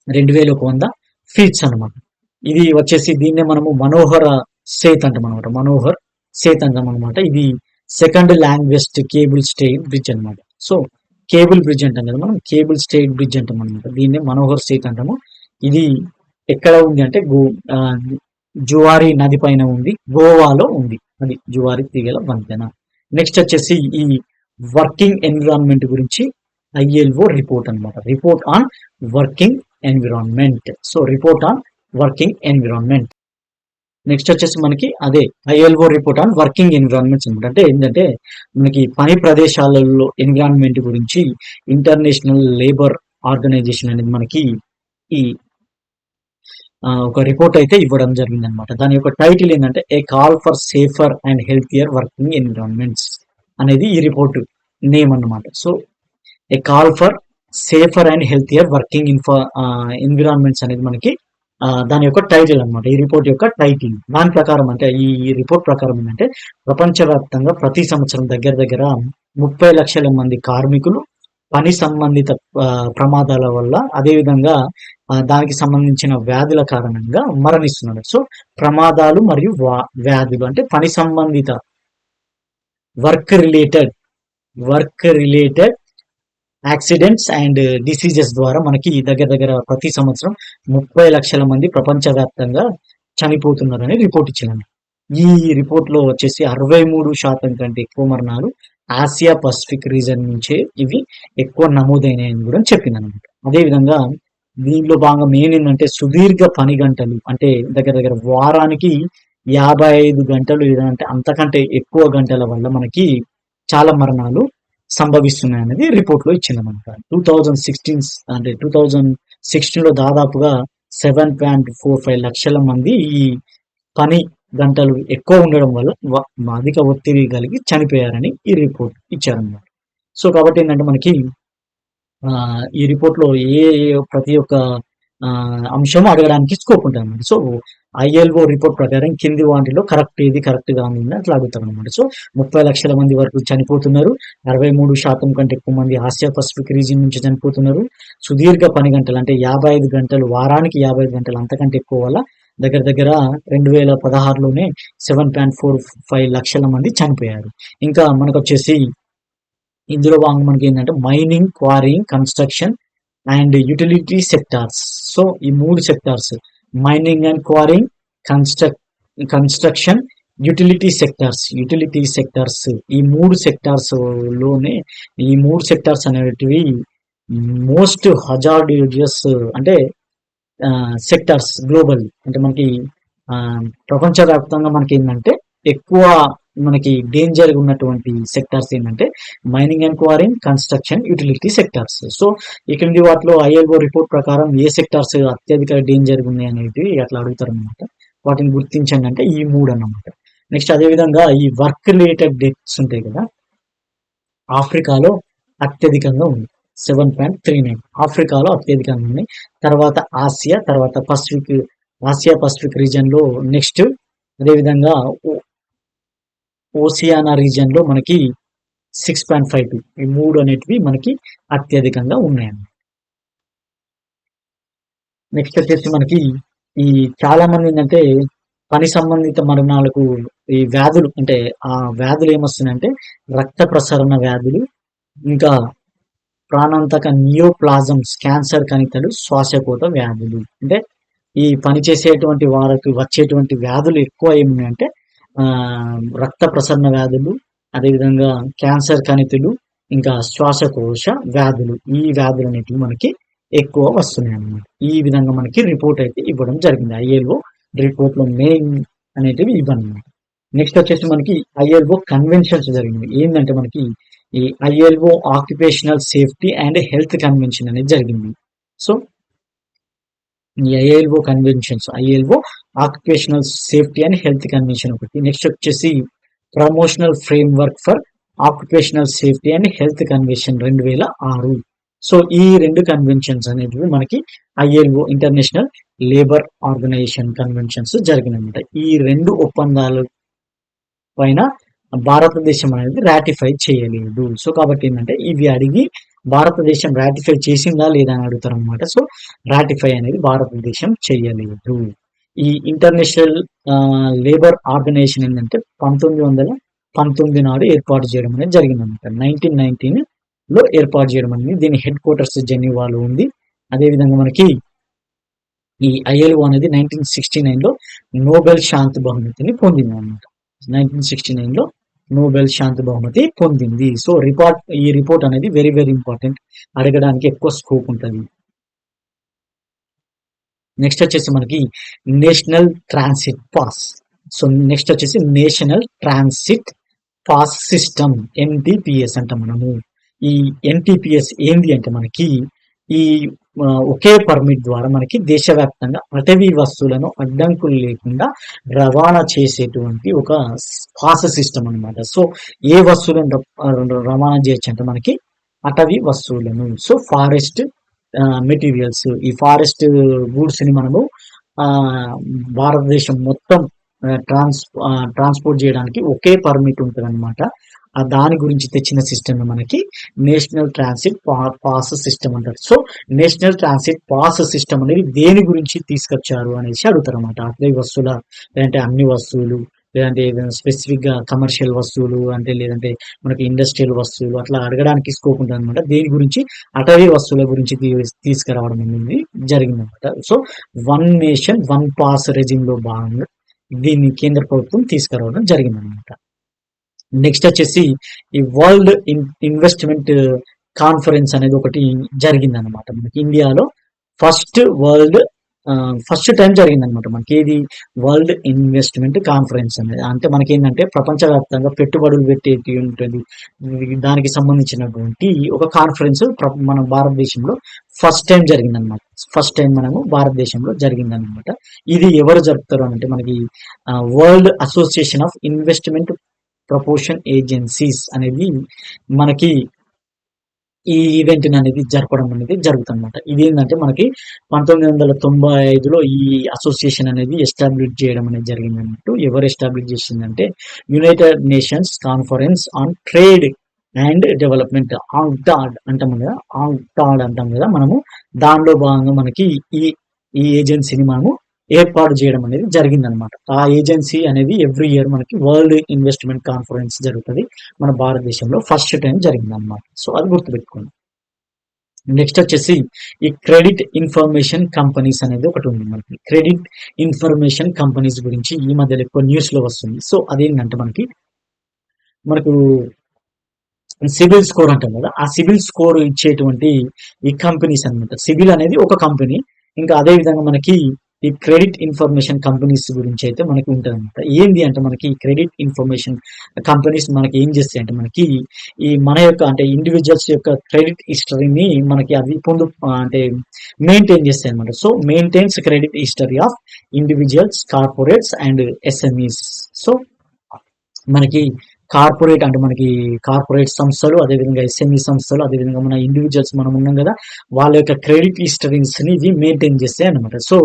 2100 ఫీట్స్ అనమాట. ఇది వచ్చేసి దీన్నే మనము మనోహర్ సేత్ అంటాం అనమాట. మనోహర్ సేత్ అంటాం అనమాట. ఇది సెకండ్ లాంగ్వెస్ట్ కేబుల్ స్టేట్ బ్రిడ్జ్ అనమాట. సో కేబుల్ బ్రిడ్జ్ అంటాం కదా మనం, కేబుల్ స్టేట్ బ్రిడ్జ్ అంటాం అనమాట. దీన్నే మనోహర్ సేత్ అంటాము. ఇది ఎక్కడ ఉంది అంటే జువారి నది పైన ఉంది, గోవాలో ఉంది. అది జువారి తీగల వంతెన. నెక్స్ట్ వచ్చేసి ఈ వర్కింగ్ ఎన్విరాన్మెంట్ గురించి ILO రిపోర్ట్ అనమాట. Report on working environment. So report on working environment. Next వచ్చేసి మనకి అదే ILO report on working environments అనమాట. అంటే ఏంటంటే మనకి పని ప్రదేశాలలో ఎన్విరాన్మెంట్ గురించి ఇంటర్నేషనల్ లేబర్ ఆర్గనైజేషన్ అనేది మనకి ఈ ఒక రిపోర్ట్ అయితే ఇవ్వడం జరిగింది అనమాట. దాని యొక్క టైటిల్ ఏంటంటే a call for safer and healthier working environments అనేది ఈ రిపోర్ట్ నేమ్ అన్నమాట. So a call for safer and healthier working environments అనేది మనకి దాని యొక్క టైటిల్ అనమాట. ఈ రిపోర్ట్ యొక్క టైటిల్. దాని ప్రకారం అంటే ఈ రిపోర్ట్ ప్రకారం ఏంటంటే ప్రపంచవ్యాప్తంగా ప్రతి సంవత్సరం దగ్గర 30 లక్షల మంది కార్మికులు పని సంబంధిత ప్రమాదాల వల్ల, అదేవిధంగా దానికి సంబంధించిన వ్యాధుల కారణంగా మరణిస్తున్నారు. సో ప్రమాదాలు మరియు వ్యాధులు అంటే పని సంబంధిత work related accidents and diseases ద్వారా మనకి దగ్గర దగ్గర ప్రతి సంవత్సరం 30 లక్షల మంది ప్రపంచవ్యాప్తంగా చనిపోతున్నారని రిపోర్ట్ ఇచ్చిందండి. ఈ రిపోర్ట్ లో వచ్చేసి 63% కంటే ఎక్కువ మరణాలు ఆసియా పసిఫిక్ రీజన్ నుంచే ఇవి ఎక్కువ నమోదైనాయని కూడా చెప్పింది అనమాట. అదేవిధంగా దీనిలో భాగంగా మెయిన్ ఏంటంటే సుదీర్ఘ పని గంటలు, అంటే దగ్గర దగ్గర వారానికి 55 గంటలు లేదంటే అంతకంటే ఎక్కువ గంటల వల్ల మనకి చాలా మరణాలు సంభవిస్తున్నాయి అనేది రిపోర్ట్ లో ఇచ్చిందన్నమాట. 2016 అంటే 2016 లో దాదాపుగా 7.45 లక్షల మంది ఈ పని గంటలు ఎక్కువ ఉండడం వల్ల అధిక ఒత్తిడి కలిగి చనిపోయారని ఈ రిపోర్ట్ ఇచ్చారన్నమాట. సో కాబట్టి ఏంటంటే మనకి ఈ రిపోర్ట్ లో ప్రతి ఒక్క అంశం అడగడానికి స్కోప్ ఉంటుంది. సో ఐఎల్ఓ రిపోర్ట్ ప్రకారం కింది వాటిలో కరెక్ట్ ఏది కరెక్ట్ గా ఉంది అట్లా అడుగుతారు అనమాట. సో 30 లక్షల మంది వరకు చనిపోతున్నారు, 63% కంటే ఎక్కువ మంది ఆసియా పసిఫిక్ రీజియన్ నుంచి చనిపోతున్నారు. సుదీర్ఘ పని గంటలు అంటే 55 గంటలు, వారానికి 55 గంటలు అంతకంటే ఎక్కువ వల్ల దగ్గర దగ్గర 2016లోనే 7.45 లక్షల మంది చనిపోయారు. ఇంకా మనకు వచ్చేసి ఇందులో భాగంగా మనకి ఏంటంటే mining, quarrying, construction and utility sectors. So ఈ 3 sectors mining and quarrying, construction, utility sectors ఈ 3 సెక్టార్స్ లోనే ఈ 3 సెక్టార్స్ అనేటివి మోస్ట్ హజార్డియస్ అంటే సెక్టార్స్ గ్లోబల్, అంటే మనకి ప్రపంచవ్యాప్తంగా మనకి ఏంటంటే ఎక్కువ మనకి డేంజర్ ఉన్నటువంటి సెక్టార్స్ ఏంటంటే mining and quarrying, construction, utility sectors. So ఈ క్రింది వాటిలో ఐఎల్ఓ రిపోర్ట్ ప్రకారం ఏ సెక్టార్స్ అత్యధిక డేంజర్ ఉన్నాయి అనేది అట్లా అడుగుతారు అనమాట. వాటిని గుర్తించండి అంటే ఈ 3 అన్నమాట. నెక్స్ట్ అదేవిధంగా ఈ వర్క్ రిలేటెడ్ డెత్స్ ఉంటాయి కదా, ఆఫ్రికాలో అత్యధికంగా ఉంది 7.39 ఆఫ్రికాలో అత్యధికంగా ఉన్నాయి. తర్వాత తర్వాత ఆసియా పసిఫిక్ రీజన్ లో నెక్స్ట్, అదేవిధంగా ఓసియానా రీజన్ లో మనకి 6.52 ఈ 3 అనేటివి మనకి అత్యధికంగా ఉన్నాయండి. నెక్స్ట్ వచ్చేసి మనకి ఈ చాలా మంది ఏంటంటే పని సంబంధిత మరణాలకు ఈ వ్యాధులు, అంటే ఆ వ్యాధులు ఏమొస్తున్నాయంటే రక్త ప్రసరణ వ్యాధులు, ఇంకా ప్రాణాంతక నియోప్లాజమ్స్, క్యాన్సర్ కణికలు, శ్వాసకోశ వ్యాధులు. అంటే ఈ పని చేసేటువంటి వారికి వచ్చేటువంటి వ్యాధులు ఎక్కువ ఏమున్నాయంటే రక్త ప్రసరణ వ్యాధులు, అదేవిధంగా క్యాన్సర్ కణితులు, ఇంకా శ్వాసకోశ వ్యాధులు. ఈ వ్యాధులు అనేటివి మనకి ఎక్కువ వస్తున్నాయి అన్నమాట. ఈ విధంగా మనకి రిపోర్ట్ అయితే ఇవ్వడం జరిగింది. ఐఎల్ఓ రిపోర్ట్ లో మెయిన్ అనేటివి ఇవన్నమాట. నెక్స్ట్ వచ్చేసి మనకి ఐఎల్ఓ కన్వెన్షన్స్ జరిగింది. ఏంటంటే మనకి ఈ ILO occupational safety and health convention అనేది జరిగింది. సో ఈ ILO conventions, ILO occupational safety and health convention ఒకటి. నెక్స్ట్ వచ్చేసి promotional framework for occupational safety and health convention 2006. So ఈ 2 కన్వెన్షన్స్ అనేటివి మనకి ILO international labour organisation conventions జరిగినమాట. ఈ 2 ఒప్పందాలు పైన భారతదేశం అనేది రాటిఫై చేయలేదు. సో కాబట్టి ఏంటంటే ఇవి అడిగి భారతదేశం రాటిఫై చేసిందా లేదా అని అడుగుతారు అనమాట. సో రాటిఫై అనేది భారతదేశం చేయలేదు. ఈ ఇంటర్నేషనల్ లేబర్ ఆర్గనైజేషన్ ఏంటంటే 1919 నాడు ఏర్పాటు చేయడం అనేది జరిగిందన్నమాట. 1919 లో ఏర్పాటు చేయడం అనేది, దీని హెడ్ క్వార్టర్స్ జెనీవాలో ఉంది. అదేవిధంగా మనకి ఈ ఐఎల్ఓ అనేది 1969 లో నోబెల్ శాంతి బహుమతిని పొందింది అనమాట. 1969 లో నోబెల్ శాంతి బహుమతి పొందింది. సో ఈ రిపోర్ట్ అనేది వెరీ వెరీ ఇంపార్టెంట్, అడగడానికి ఎక్కువ స్కోప్ ఉంటుంది. నెక్స్ట్ వచ్చేసి మనకి national transit pass. So next వచ్చేసి national transit pass system, NTPS అంట. మనము ఈ ఎన్టీపీఎస్ ఏంది అంటే మనకి ఈ ఒకే పర్మిట్ ద్వారా మనకి దేశవ్యాప్తంగా అటవీ వస్తువులను అడ్డంకులు లేకుండా రవాణా చేసేటువంటి ఒక పాస్ సిస్టమ్ అనమాట. సో ఏ వస్తువులను రవాణా చేయొచ్చు అంటే మనకి అటవీ వస్తువులను, సో ఫారెస్ట్ మెటీరియల్స్, ఈ ఫారెస్ట్ గూడ్స్ ని మనము భారతదేశం మొత్తం ట్రాన్స్పోర్ట్ చేయడానికి ఒకే పర్మిట్ ఉంటుంది అనమాట. దాని గురించి తెచ్చిన సిస్టమ్ మనకి నేషనల్ ట్రాన్సిట్ పాస్ సిస్టమ్ అంటారు. So national transit pass system అనేది దేని గురించి తీసుకొచ్చారు అనేసి అడుగుతారు అనమాట. అటవీ వస్తువుల, లేదంటే అన్ని వస్తువులు, లేదంటే ఏదైనా స్పెసిఫిక్‌గా కమర్షియల్ వస్తువులు అంటే లేదంటే మనకి ఇండస్ట్రియల్ వస్తువులు అట్లా అడగడానికి స్కోప్ ఉంటదనమాట. దేని గురించి? అటవీ వస్తువుల గురించి తీసుకురావడం అనేది జరిగిందనమాట. So, one nation one pass రెజిమ్‌లో భాగంగా దీన్ని కేంద్ర ప్రభుత్వం తీసుకురావడం జరిగిందనమాట. నెక్స్ట్ వచ్చేసి ఈ వరల్డ్ ఇన్వెస్ట్‌మెంట్ కాన్ఫరెన్స్ అనేది ఒకటి జరిగిందనమాట. మనకి ఇండియాలో ఫస్ట్ వరల్డ్ ఫస్ట్ టైం జరిగిందనమాట. మనకి ఏది వరల్డ్ ఇన్వెస్ట్‌మెంట్ కాన్ఫరెన్స్ అనేది. అంటే మనకేందంటే ప్రపంచవ్యాప్తంగా పెట్టుబడులు పెట్టేటి ఉంటది. దానికి సంబంధించినటువంటి ఒక కాన్ఫరెన్స్ మన భారతదేశంలో ఫస్ట్ టైం జరిగిందనమాట. ఫస్ట్ టైం మనము భారతదేశంలో జరిగిందనమాట. ఇది ఎవరు జరుపుతారు అనంటే మనకి world association of investment proportion agencies అనేది మనకి ఈ ఈవెంట్ అనేది జరపడం అనేది జరుగుతుందన్నమాట. ఇది ఏంటంటే మనకి 1995లో ఈ అసోసియేషన్ అనేది ఎస్టాబ్లిష్ చేయడం అనేది జరిగింది అన్నట్టు. ఎవరు ఎస్టాబ్లిష్ చేసిందంటే United Nations Conference on Trade and Development UNCTAD అంటాం కదా, ఆంక్టాడ్ అంటాం కదా మనము. దానిలో భాగంగా మనకి ఈ ఈ ఏజెన్సీని మనము ఏర్పాటు చేయడం అనేది జరిగిందనమాట. ఆ ఏజెన్సీ అనేది ఎవ్రీ ఇయర్ మనకి వరల్డ్ ఇన్వెస్ట్మెంట్ కాన్ఫరెన్స్ జరుగుతుంది మన భారతదేశంలో ఫస్ట్ టైం జరిగిందనమాట. సో అది గుర్తుపెట్టుకోండి. నెక్స్ట్ వచ్చేసి ఈ క్రెడిట్ ఇన్ఫర్మేషన్ కంపెనీస్ అనేది ఒకటి ఉంది మనకి. క్రెడిట్ ఇన్ఫర్మేషన్ కంపెనీస్ గురించి ఈ మధ్యలో ఎక్కువ న్యూస్ లో వస్తుంది. సో అదేంటంటే మనకు సిబిల్ స్కోర్ అంటాం కదా, ఆ సిబిల్ స్కోర్ ఇచ్చేటువంటి ఈ కంపెనీస్ అనమాట. సిబిల్ అనేది ఒక కంపెనీ. ఇంకా అదే విధంగా మనకి ఈ క్రెడిట్ ఇన్ఫర్మేషన్ కంపెనీస్ గురించి అయితే మనకి ఉంటుంది అనమాట. ఏంది అంటే మనకి క్రెడిట్ ఇన్ఫర్మేషన్ కంపెనీస్ మనకి ఏం చేస్తాయి అంటే మనకి ఈ మన యొక్క అంటే ఇండివిజువల్స్ యొక్క క్రెడిట్ హిస్టరీని మనకి అవి అంటే మెయింటైన్ చేస్తాయి అనమాట. So maintains credit history of individuals, corporates and SMEs. So మనకి కార్పొరేట్ అంటే మనకి కార్పొరేట్ సంస్థలు, అదేవిధంగా ఎస్ఎంఈ సంస్థలు, అదేవిధంగా మన ఇండివిజువల్స్ మనం ఉన్నాం కదా, వాళ్ళ యొక్క క్రెడిట్ హిస్టరీస్ ని ఇవి మెయింటైన్ చేస్తాయి అనమాట. సో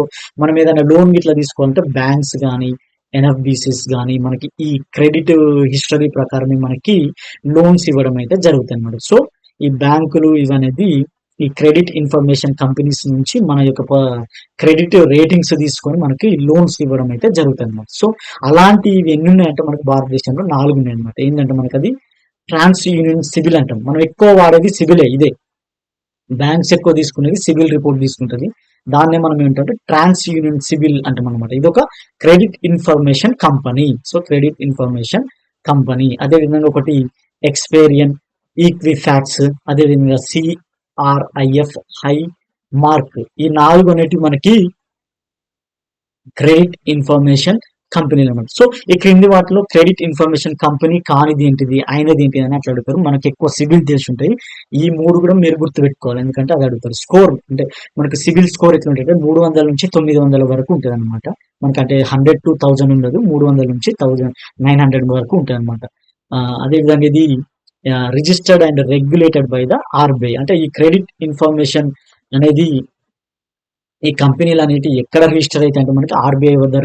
మనం ఏదైనా లోన్ ఇట్లా తీసుకోవాలంటే బ్యాంక్స్ కానీ ఎన్ఎఫ్బిసిస్ కానీ మనకి ఈ క్రెడిట్ హిస్టరీ ప్రకారమే మనకి లోన్స్ ఇవ్వడం అయితే జరుగుతుంది అనమాట. సో ఈ బ్యాంకులు ఇవనేది ఈ క్రెడిట్ ఇన్ఫర్మేషన్ కంపెనీస్ నుంచి మన యొక్క క్రెడిట్ రేటింగ్స్ తీసుకొని మనకి లోన్స్ ఇవ్వడం అయితే జరుగుతుంది అనమాట. సో అలాంటివి ఎన్ని ఉన్నాయంటే మనకి భారతదేశంలో 4 ఉన్నాయి అనమాట. ఏంటంటే మనకి అది ట్రాన్స్ యూనియన్ సిబిల్ అంటాం. మనం ఎక్కువ వాడేది సిబిలే. ఇదే బ్యాంక్స్ ఎక్కువ తీసుకునేది సిబిల్ రిపోర్ట్ తీసుకుంటుంది. దాన్నే మనం ఏంటంటే ట్రాన్స్ యూనియన్ సిబిల్ అంటాం అనమాట. ఇది ఒక credit information company. So credit information company. అదేవిధంగా ఒకటి ఎక్స్పేరియన్, ఈక్విఫాక్స్, అదేవిధంగా సిఆర్ఐఎఫ్, హై మార్క్. ఈ 4 అనేటివి మనకి క్రెడిట్ ఇన్ఫర్మేషన్ కంపెనీలు అనమాట. సో ఈ క్రింది వాటిలో క్రెడిట్ ఇన్ఫర్మేషన్ కంపెనీ కానిది ఏంటిది, అయినది ఏంటిది అని అట్లా అడుగుతారు. మనకి ఎక్కువ సిబిల్ తెలిసి ఉంటాయి. ఈ 3 కూడా మీరు గుర్తుపెట్టుకోవాలి, ఎందుకంటే అది అడుగుతారు. స్కోర్ అంటే మనకి సిబిల్ స్కోర్ ఎట్లా ఉంటుంది, 300 నుంచి 900 వరకు ఉంటుంది అనమాట. మనకంటే 100 to 1000 ఉండదు, 300 నుంచి 1900 వరకు ఉంటుంది అనమాట. అదేవిధంగా ఇది registered and regulated by the RBI. అంటే ఈ క్రెడిట్ ఇన్ఫర్మేషన్ అనేది ఈ కంపెనీలు అనేవి ఎక్కడ రిజిస్టర్ అయితే అంటే మనకి ఆర్బీఐ వద్ద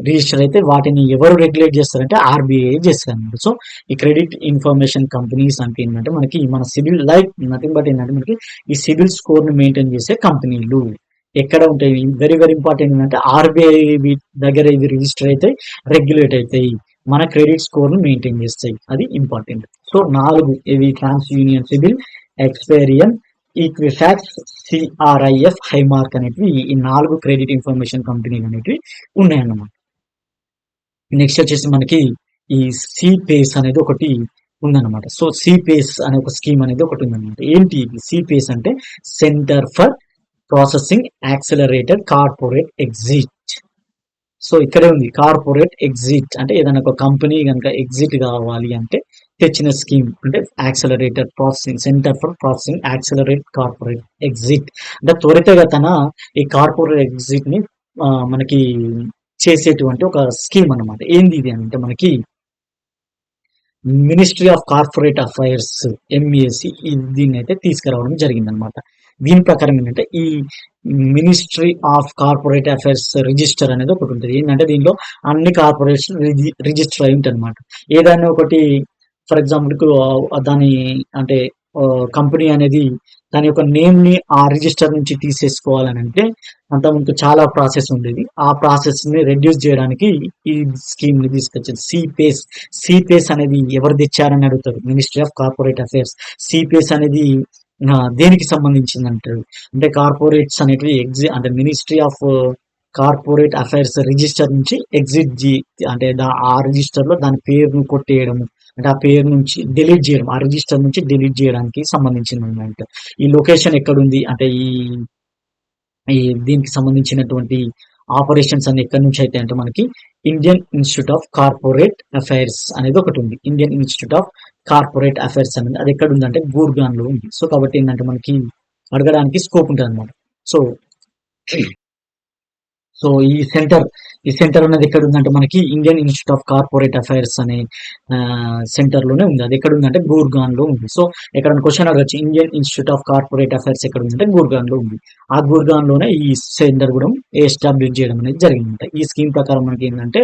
రిజిస్టర్ అయితే వాటిని ఎవరు రెగ్యులేట్ చేస్తారంటే ఆర్బీఐ చేస్తారు అనమాట. సో ఈ క్రెడిట్ ఇన్ఫర్మేషన్ కంపెనీస్ అంటే ఏంటంటే మనకి మన సిబిల్ లైక్ నథింగ్ బట్ ఏంటంటే మనకి ఈ సిబిల్ స్కోర్ ని మెయింటైన్ చేసే కంపెనీలు ఎక్కడ ఉంటాయి. వెరీ వెరీ ఇంపార్టెంట్ ఏంటంటే ఆర్బీఐ దగ్గర ఇవి రిజిస్టర్ అయితే రెగ్యులేట్ అవుతాయి, మన క్రెడిట్ స్కోర్ ను మెయింటైన్ చేస్తాయి. అది ఇంపార్టెంట్. సో 4 ఇవి ట్రాన్స్ యూనియన్ సిబిల్, ఎక్స్పేరియన్, ఈక్విఫాక్స్, సిఆర్ఐఎఫ్, హైమార్క్ అనేటివి ఈ 4 క్రెడిట్ ఇన్ఫర్మేషన్ కంపెనీలు అనేటివి ఉన్నాయన్నమాట. నెక్స్ట్ వచ్చేసి మనకి ఈ సిపేస్ అనేది ఒకటి ఉందన్నమాట. సో సిపేస్ అనే ఒక స్కీమ్ అనేది ఒకటి ఉందన్నమాట. ఏంటి సిపేస్ అంటే centre for processing accelerated corporate exit. So ఇక్కడే ఉంది కార్పొరేట్ ఎగ్జిట్ అంటే ఏదైనా ఒక కంపెనీ కనుక ఎగ్జిట్ కావాలి అంటే తెచ్చిన స్కీమ్ అంటే accelerated processing, centre for processing accelerate corporate exit అంటే త్వరితగతన ఈ కార్పొరేట్ ఎగ్జిట్ ని మనకి చేసేటువంటి ఒక స్కీమ్ అన్నమాట. ఏంది ఇది అంటే మనకి మినిస్ట్రీ ఆఫ్ కార్పొరేట్ అఫైర్స్ ఎంఈఎస్సి దీన్ని అయితే తీసుకురావడం జరిగిందనమాట. దీని ప్రకారం ఏంటంటే ఈ ministry of corporate affairs register అనేది ఒకటి ఉంటుంది. ఏంటంటే దీనిలో అన్ని కార్పొరేషన్ రిజిస్టర్ అయి ఉంటుంది అనమాట. ఏదైనా ఒకటి ఫర్ ఎగ్జాంపుల్ దాని అంటే కంపెనీ అనేది దాని యొక్క నేమ్‌ని ఆ రిజిస్టర్ నుంచి తీసేసుకోవాలని అంటే అంతకుముందు చాలా ప్రాసెస్ ఉండేది. ఆ ప్రాసెస్‌ని రెడ్యూస్ జేయడానికి ఈ స్కీమ్‌ని తీసుకొచ్చింది. సిపేస్ అనేది ఎవరు తెచ్చారని అడుగుతారు. Ministry of corporate affairs. CPACE అనేది దేనికి సంబంధించిందంటారు. అంటే కార్పొరేట్స్ అనేటివి అంటే ministry of corporate affairs register నుంచి ఎగ్జిట్ అంటే ఆ రిజిస్టర్ లో దాని పేరును కొట్టేయడము, అంటే ఆ పేరు నుంచి డిలీట్ చేయడం, ఆ రిజిస్టర్ నుంచి డిలీట్ చేయడానికి సంబంధించింది అన్నమాట. ఈ లొకేషన్ ఎక్కడుంది అంటే ఈ దీనికి సంబంధించినటువంటి ఆపరేషన్స్ అన్ని ఎక్కడి నుంచి అయితే అంటే మనకి Indian institute of corporate affairs అనేది ఒకటి ఉంది. Indian institute of corporate affairs అనేది అది ఎక్కడ ఉందంటే గూర్గాన్ లో ఉంది. సో కాబట్టి ఏంటంటే మనకి అడగడానికి స్కోప్ ఉంటుంది అనమాట. సో సో ఈ సెంటర్ అనేది ఎక్కడ ఉందంటే మనకి Indian institute of corporate affairs అనే సెంటర్ లోనే ఉంది. అది ఎక్కడ ఉందంటే గూర్గాన్ లో ఉంది. సో ఎక్కడ క్వశ్చన్ అడగచ్చు, Indian institute of corporate affairs ఎక్కడ ఉందంటే గూర్గాన్ లో ఉంది. ఆ గూర్గాన్ లోనే ఈ సెంటర్ కూడా ఎస్టాబ్లిష్ చేయడం అనేది జరిగింది. ఈ స్కీమ్ ప్రకారం మనకి ఏంటంటే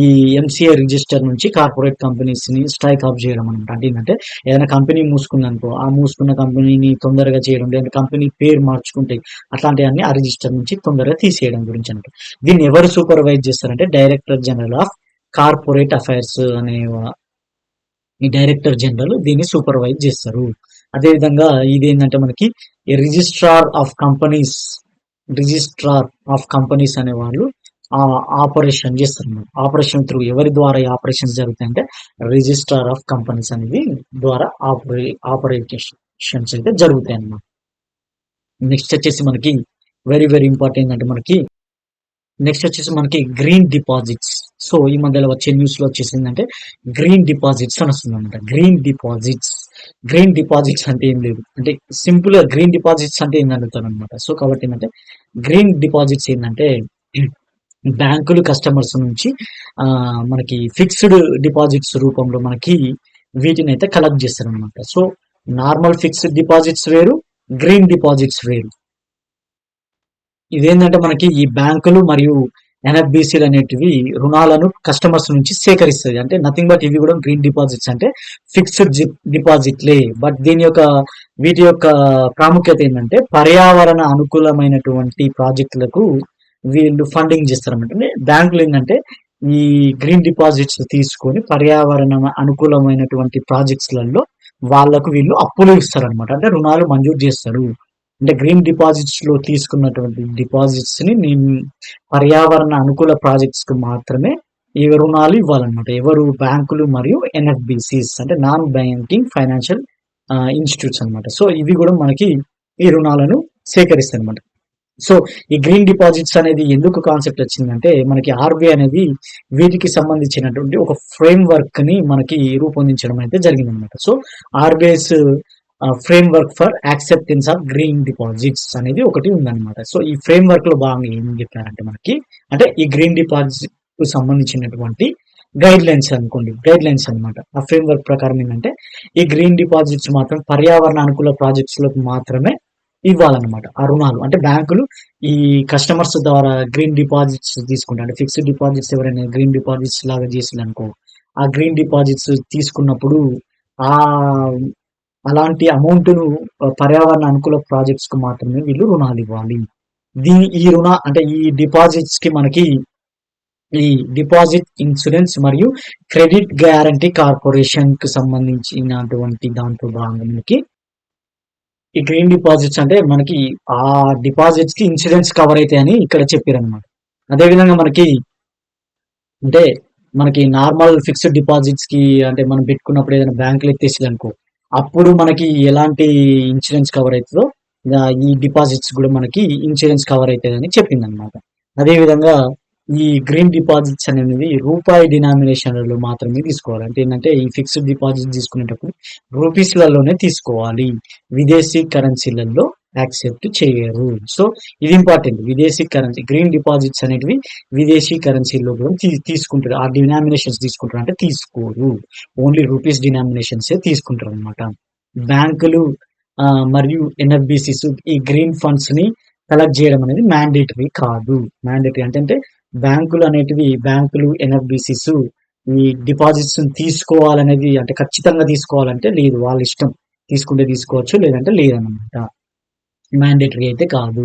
ఈ ఎంసీఏ రిజిస్టర్ నుంచి కార్పొరేట్ కంపెనీస్ ని స్ట్రైక్ ఆఫ్ చేయడం అనమాట. అంటే ఏంటంటే ఏదైనా కంపెనీ మూసుకుందనుకో, ఆ మూసుకున్న కంపెనీని తొందరగా చేయడం, లేదా కంపెనీ పేరు మార్చుకుంటే అట్లాంటివన్నీ ఆ రిజిస్టర్ నుంచి తొందరగా తీసేయడం గురించి అనమాట. దీన్ని ఎవరు సూపర్వైజ్ చేస్తారంటే director general of corporate affairs అనే ఈ డైరెక్టర్ జనరల్ దీన్ని సూపర్వైజ్ చేస్తారు. అదేవిధంగా ఇది ఏంటంటే మనకి ఈ రిజిస్ట్రార్ ఆఫ్ కంపెనీస్ అనే వాళ్ళు ఆపరేషన్ చేస్తారు అన్నమాట. ఆపరేషన్ త్రూ ఎవరి ద్వారా ఈ ఆపరేషన్స్ జరుగుతాయంటే రిజిస్ట్రార్ ఆఫ్ కంపెనీస్ అనేది ద్వారా ఆపరేషన్స్ అయితే జరుగుతాయి అన్నమాట. నెక్స్ట్ వచ్చేసి మనకి వెరీ వెరీ ఇంపార్టెంట్ అంటే మనకి గ్రీన్ డిపాజిట్స్. సో ఈ మధ్యలో వచ్చే న్యూస్ లో వచ్చేసిందంటే గ్రీన్ డిపాజిట్స్ అని వస్తుంది అనమాట. గ్రీన్ డిపాజిట్స్ అంటే ఏం లేదు, అంటే సింపుల్ గా గ్రీన్ డిపాజిట్స్ అంటే ఏంది అడుగుతాను అనమాట. సో కాబట్టి ఏంటంటే గ్రీన్ డిపాజిట్స్ ఏంటంటే బ్యాంకులు కస్టమర్స్ నుంచి మనకి ఫిక్స్డ్ డిపాజిట్స్ రూపంలో మనకి వీటిని అయితే కలెక్ట్ చేస్తారు అనమాట. సో నార్మల్ ఫిక్స్డ్ డిపాజిట్స్ వేరు, గ్రీన్ డిపాజిట్స్ వేరు. ఇదేంటంటే మనకి ఈ బ్యాంకులు మరియు ఎన్ఎఫ్బిసిలు అనేటివి రుణాలను కస్టమర్స్ నుంచి సేకరిస్తుంది. అంటే నథింగ్ బట్ ఇవి కూడా గ్రీన్ డిపాజిట్స్ అంటే ఫిక్స్డ్ డిపాజిట్లే. బట్ వీటి యొక్క ప్రాముఖ్యత ఏంటంటే పర్యావరణ అనుకూలమైనటువంటి ప్రాజెక్టులకు వీళ్ళు ఫండింగ్ చేస్తారన్నమాట. అంటే బ్యాంకులు ఏంటంటే ఈ గ్రీన్ డిపాజిట్స్ తీసుకొని పర్యావరణ అనుకూలమైనటువంటి ప్రాజెక్ట్స్లలో వాళ్ళకు వీళ్ళు అప్పులు ఇస్తారనమాట. అంటే రుణాలు మంజూరు చేస్తారు. అంటే గ్రీన్ డిపాజిట్స్ లో తీసుకున్నటువంటి డిపాజిట్స్ ని నేను పర్యావరణ అనుకూల ప్రాజెక్ట్స్ కు మాత్రమే ఈ రుణాలు ఇవ్వాలన్నమాట. ఎవరు? బ్యాంకులు మరియు ఎన్ఎఫ్బిసిస్ అంటే నాన్ బ్యాంకింగ్ ఫైనాన్షియల్ ఇన్స్టిట్యూట్స్ అనమాట. సో ఇవి కూడా మనకి ఈ రుణాలను సేకరిస్తాయి అనమాట. సో ఈ గ్రీన్ డిపాజిట్స్ అనేది ఎందుకు కాన్సెప్ట్ వచ్చిందంటే మనకి ఆర్బీఐ అనేది వీటికి సంబంధించినటువంటి ఒక ఫ్రేమ్ వర్క్ ని మనకి రూపొందించడం అయితే జరిగిందనమాట. So RBI's frame work for acceptance of green deposits అనేది ఒకటి ఉందన్నమాట. సో ఈ ఫ్రేమ్ వర్క్ లో భాగంగా ఏం చెప్పారంటే మనకి అంటే ఈ గ్రీన్ డిపాజిట్ కు సంబంధించినటువంటి గైడ్ లైన్స్ అనమాట. ఆ ఫ్రేమ్ వర్క్ ప్రకారం ఏంటంటే ఈ గ్రీన్ డిపాజిట్స్ మాత్రం పర్యావరణ అనుకూల ప్రాజెక్ట్స్ లకు మాత్రమే ఇవ్వాలన్నమాట ఆ రుణాలు. అంటే బ్యాంకులు ఈ కస్టమర్స్ ద్వారా గ్రీన్ డిపాజిట్స్ తీసుకుంటారు. అంటే ఫిక్స్డ్ డిపాజిట్స్ ఎవరైనా గ్రీన్ డిపాజిట్స్ లాగా చేసిందనుకో, ఆ గ్రీన్ డిపాజిట్స్ తీసుకున్నప్పుడు ఆ అలాంటి అమౌంట్‌ను పర్యావరణ అనుకూల ప్రాజెక్ట్స్ కు మాత్రమే వీళ్ళు రుణాలు ఇవ్వాలి. ఈ డిపాజిట్స్ కి మనకి ఈ డిపాజిట్ ఇన్సూరెన్స్ మరియు క్రెడిట్ గ్యారంటీ కార్పొరేషన్ కు సంబంధించినటువంటి దాంట్లో భాగంగా మనకి ఈ గ్రీన్ డిపాజిట్స్ అంటే మనకి ఆ డిపాజిట్స్ కి ఇన్సూరెన్స్ కవర్ అవుతాయని ఇక్కడ చెప్పారనమాట. అదేవిధంగా అంటే మనకి నార్మల్ ఫిక్స్డ్ డిపాజిట్స్ కి అంటే మనం పెట్టుకున్నప్పుడు ఏదైనా బ్యాంకులు ఎత్తేసింది అనుకో, అప్పుడు మనకి ఎలాంటి ఇన్సూరెన్స్ కవర్ అవుతుందో ఈ డిపాజిట్స్ కూడా మనకి ఇన్సూరెన్స్ కవర్ అవుతుందని చెప్పింది అనమాట. అదేవిధంగా ఈ గ్రీన్ డిపాజిట్స్ అనేది రూపాయి డినామినేషన్లలో మాత్రమే తీసుకోవాలి. అంటే ఏంటంటే ఈ ఫిక్స్డ్ డిపాజిట్ తీసుకునేటప్పుడు రూపీస్లలోనే తీసుకోవాలి, విదేశీ కరెన్సీలలో యాక్సెప్ట్ చేయరు. సో ఇది ఇంపార్టెంట్. విదేశీ కరెన్సీ గ్రీన్ డిపాజిట్స్ అనేటివి విదేశీ కరెన్సీలో కూడా తీసుకుంటారు. ఆ డినామినేషన్స్ తీసుకుంటారు అంటే తీసుకోరు, ఓన్లీ రూపీస్ డినామినేషన్స్ తీసుకుంటారు అనమాట. బ్యాంకులు మరియు ఎన్ఎఫ్బిసిస్ ఈ గ్రీన్ ఫండ్స్ ని కలెక్ట్ చేయడం అనేది మ్యాండేటరీ కాదు. మ్యాండేటరీ అంటే బ్యాంకులు ఎన్ఎఫ్బిసిస్ ఈ డిపాజిట్స్ తీసుకోవాలనేది అంటే ఖచ్చితంగా తీసుకోవాలంటే లేదు, వాళ్ళ ఇష్టం తీసుకుంటే తీసుకోవచ్చు, లేదంటే లేదన్నమాట. మ్యాండేటరీ అయితే కాదు.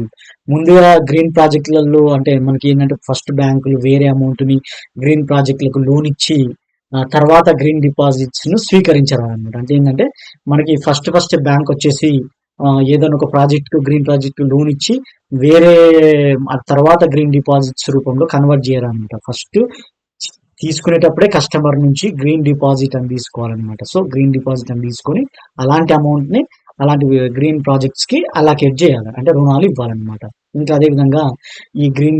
ముందుగా గ్రీన్ ప్రాజెక్టులలో అంటే మనకి ఏంటంటే ఫస్ట్ బ్యాంకులు వేరే అమౌంట్‌ని గ్రీన్ ప్రాజెక్టులకు లోన్ ఇచ్చి తర్వాత గ్రీన్ డిపాజిట్స్‌ను స్వీకరించరాదన్నమాట. అంటే ఏంటంటే మనకి ఫస్ట్ బ్యాంక్ వచ్చేసి ఏదైనా ఒక ప్రాజెక్ట్‌కు గ్రీన్ ప్రాజెక్ట్‌కి లోన్ ఇచ్చి వేరే తర్వాత గ్రీన్ డిపాజిట్స్ రూపంలో కన్వర్ట్ చేయరన్నమాట. ఫస్ట్ తీసుకునేటప్పుడే కస్టమర్ నుంచి గ్రీన్ డిపాజిట్ అని తీసుకోవాలన్నమాట. సో, గ్రీన్ డిపాజిట్ అని తీసుకొని అలాంటి అమౌంట్‌ని అలాంటి గ్రీన్ ప్రాజెక్ట్స్‌కి అలొకేట్ చేయాలి. అంటే రుణాలు ఇవ్వాలన్నమాట. ఇంకా అదే విధంగా ఈ గ్రీన్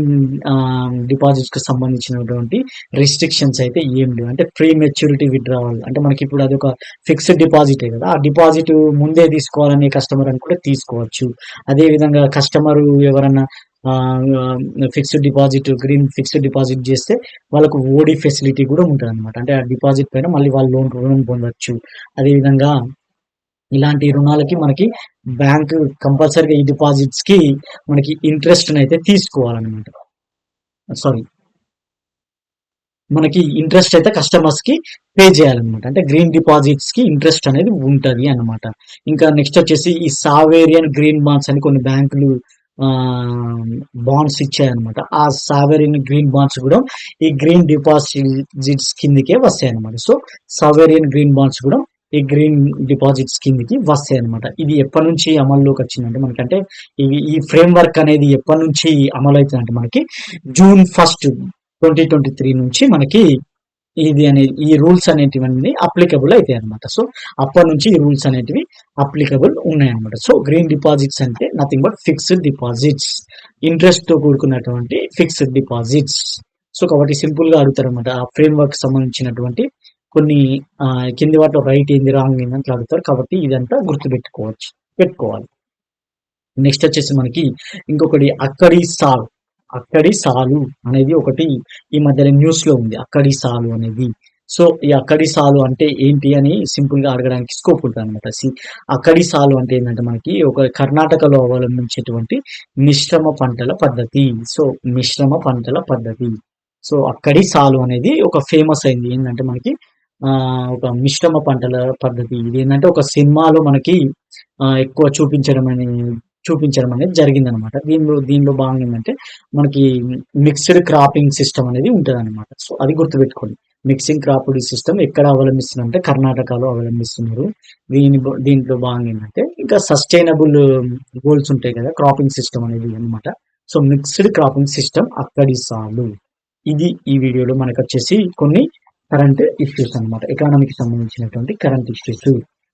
డిపాజిట్స్‌కి సంబంధించినటువంటి రిస్ట్రిక్షన్స్ అయితే ఏం లేవు. అంటే ప్రీ మెచ్యూరిటీ విత్‌డ్రావల్ అంటే మనకిప్పుడు అదొక ఫిక్స్డ్ డిపాజిటే కదా! ఆ డిపాజిట్ ముందే తీసుకోవాలనే కస్టమర్ అనుకుంటే తీసుకోవచ్చు. అదే విధంగా కస్టమరు ఎవరన్నా గ్రీన్ ఫిక్స్డ్ డిపాజిట్ చేస్తే వాళ్ళకు ఓడీ ఫెసిలిటీ కూడా ఉంటదన్నమాట. అంటే ఆ డిపాజిట్ పైన మళ్ళీ వాళ్ళు రుణం పొందొచ్చు. అదే విధంగా ఇలాంటి రుణాలకి మనకి బ్యాంక్ కంపల్సరీగా ఈ డిపాజిట్స్‌కి మనకి ఇంట్రెస్ట్‌నైతే తీసుకోవాలన్నమాట. సారీ. మనకి ఇంట్రెస్ట్ అయితే కస్టమర్స్‌కి పే చేయాలన్నమాట. అంటే గ్రీన్ డిపాజిట్స్‌కి ఇంట్రెస్ట్ అనేది ఉంటది అన్నమాట. ఇంకా నెక్స్ట్ వచ్చేసి ఈ సావేరియన్ గ్రీన్ బాండ్స్ అని కొన్ని బ్యాంకులు బాండ్స్ ఇచ్చాయన్నమాట. ఆ సావేరియన్ గ్రీన్ బాండ్స్ కూడా ఈ గ్రీన్ డిపాజిట్స్ కిందకే వస్తాయన్నమాట. సో, సావేరియన్ గ్రీన్ బాండ్స్ కూడా ఈ గ్రీన్ డిపాజిట్స్ కిందకి వస్తాయన్నమాట. ఇది ఎప్పటినుంచి అమల్లోకి వచ్చిందంటే మనకంటే ఈ ఫ్రేమ్‌వర్క్ అనేది ఎప్పటినుంచి అమలైతుందంటే మనకి జూన్ 1, 2023 నుంచి మనకి ఈ రూల్స్ అనేటివన్నీ అప్లికబుల్ అయితాయి అనమాట. సో, అప్పటి నుంచి ఈ రూల్స్ అనేటివి అప్లికబుల్ ఉన్నాయన్నమాట. సో, గ్రీన్ డిపాజిట్స్ అంటే నథింగ్ బట్ ఫిక్స్డ్ డిపాజిట్స్. ఇంట్రెస్ట్‌తో కూడుకున్నటువంటి ఫిక్స్డ్ డిపాజిట్స్. సో, కాబట్టి సింపుల్‌గా అడుగుతారనమాట. ఆ ఫ్రేమ్‌వర్క్ సంబంధించినటువంటి కొన్ని కింది వాటిలో రైట్ ఏంది, రాంగ్ ఏంది అట్లా అడుగుతారు. కాబట్టి ఇదంతా పెట్టుకోవాలి. నెక్స్ట్ వచ్చేసి మనకి ఇంకొకటి అక్కడి సాలు అనేది ఒకటి ఈ మధ్యన న్యూస్‌లో ఉంది. అక్కడి సాలు అనేది. సో, ఈ అక్కడి సాలు అంటే ఏంటి అని సింపుల్‌గా అడగడానికి స్కోప్ ఉంటదనమాట. అక్కడి సాలు అంటే ఏందంటే మనకి ఒక కర్ణాటకలో అవలంబించేటువంటి మిశ్రమ పంటల పద్ధతి. సో, మిశ్రమ పంటల పద్ధతి. సో, అక్కడి సాలు అనేది ఒక ఫేమస్ అయింది. ఏందంటే మనకి ఒక మిశ్రమ పంటల పద్ధతి. ఇదేందంటే ఒక సినిమాలో మనకి ఎక్కువ చూపించడం అనేది జరిగిందనమాట. దీనిలో భాగంగా ఏందంటే మనకి మిక్స్డ్ క్రాపింగ్ సిస్టమ్ అనేది ఉంటదనమాట. సో, అది గుర్తుపెట్టుకోండి. మిక్సింగ్ క్రాపింగ్ సిస్టమ్ ఎక్కడ అవలంబిస్తున్నారంటే కర్ణాటకలో అవలంబిస్తున్నారు. దీంట్లో భాగంగా ఏంటంటే ఇంకా సస్టైనబుల్ గోల్స్ ఉంటాయి కదా! క్రాపింగ్ సిస్టమ్ అనేది అన్నమాట. సో, మిక్స్డ్ క్రాపింగ్ సిస్టమ్ అక్కడి సాలు. ఇది ఈ వీడియోలో మనకొచ్చేసి కొన్ని కరెంట్ ఇష్యూస్ అన్నమాట. ఎకానమీకి సంబంధించినటువంటి కరెంట్ ఇష్యూస్.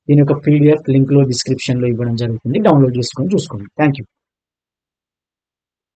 దీని యొక్క పీడిఎఫ్ లింక్‌లో డిస్క్రిప్షన్‌లో ఇవ్వడం జరుగుతుంది. డౌన్‌లోడ్ చేసుకొని చూసుకోండి. Thank you.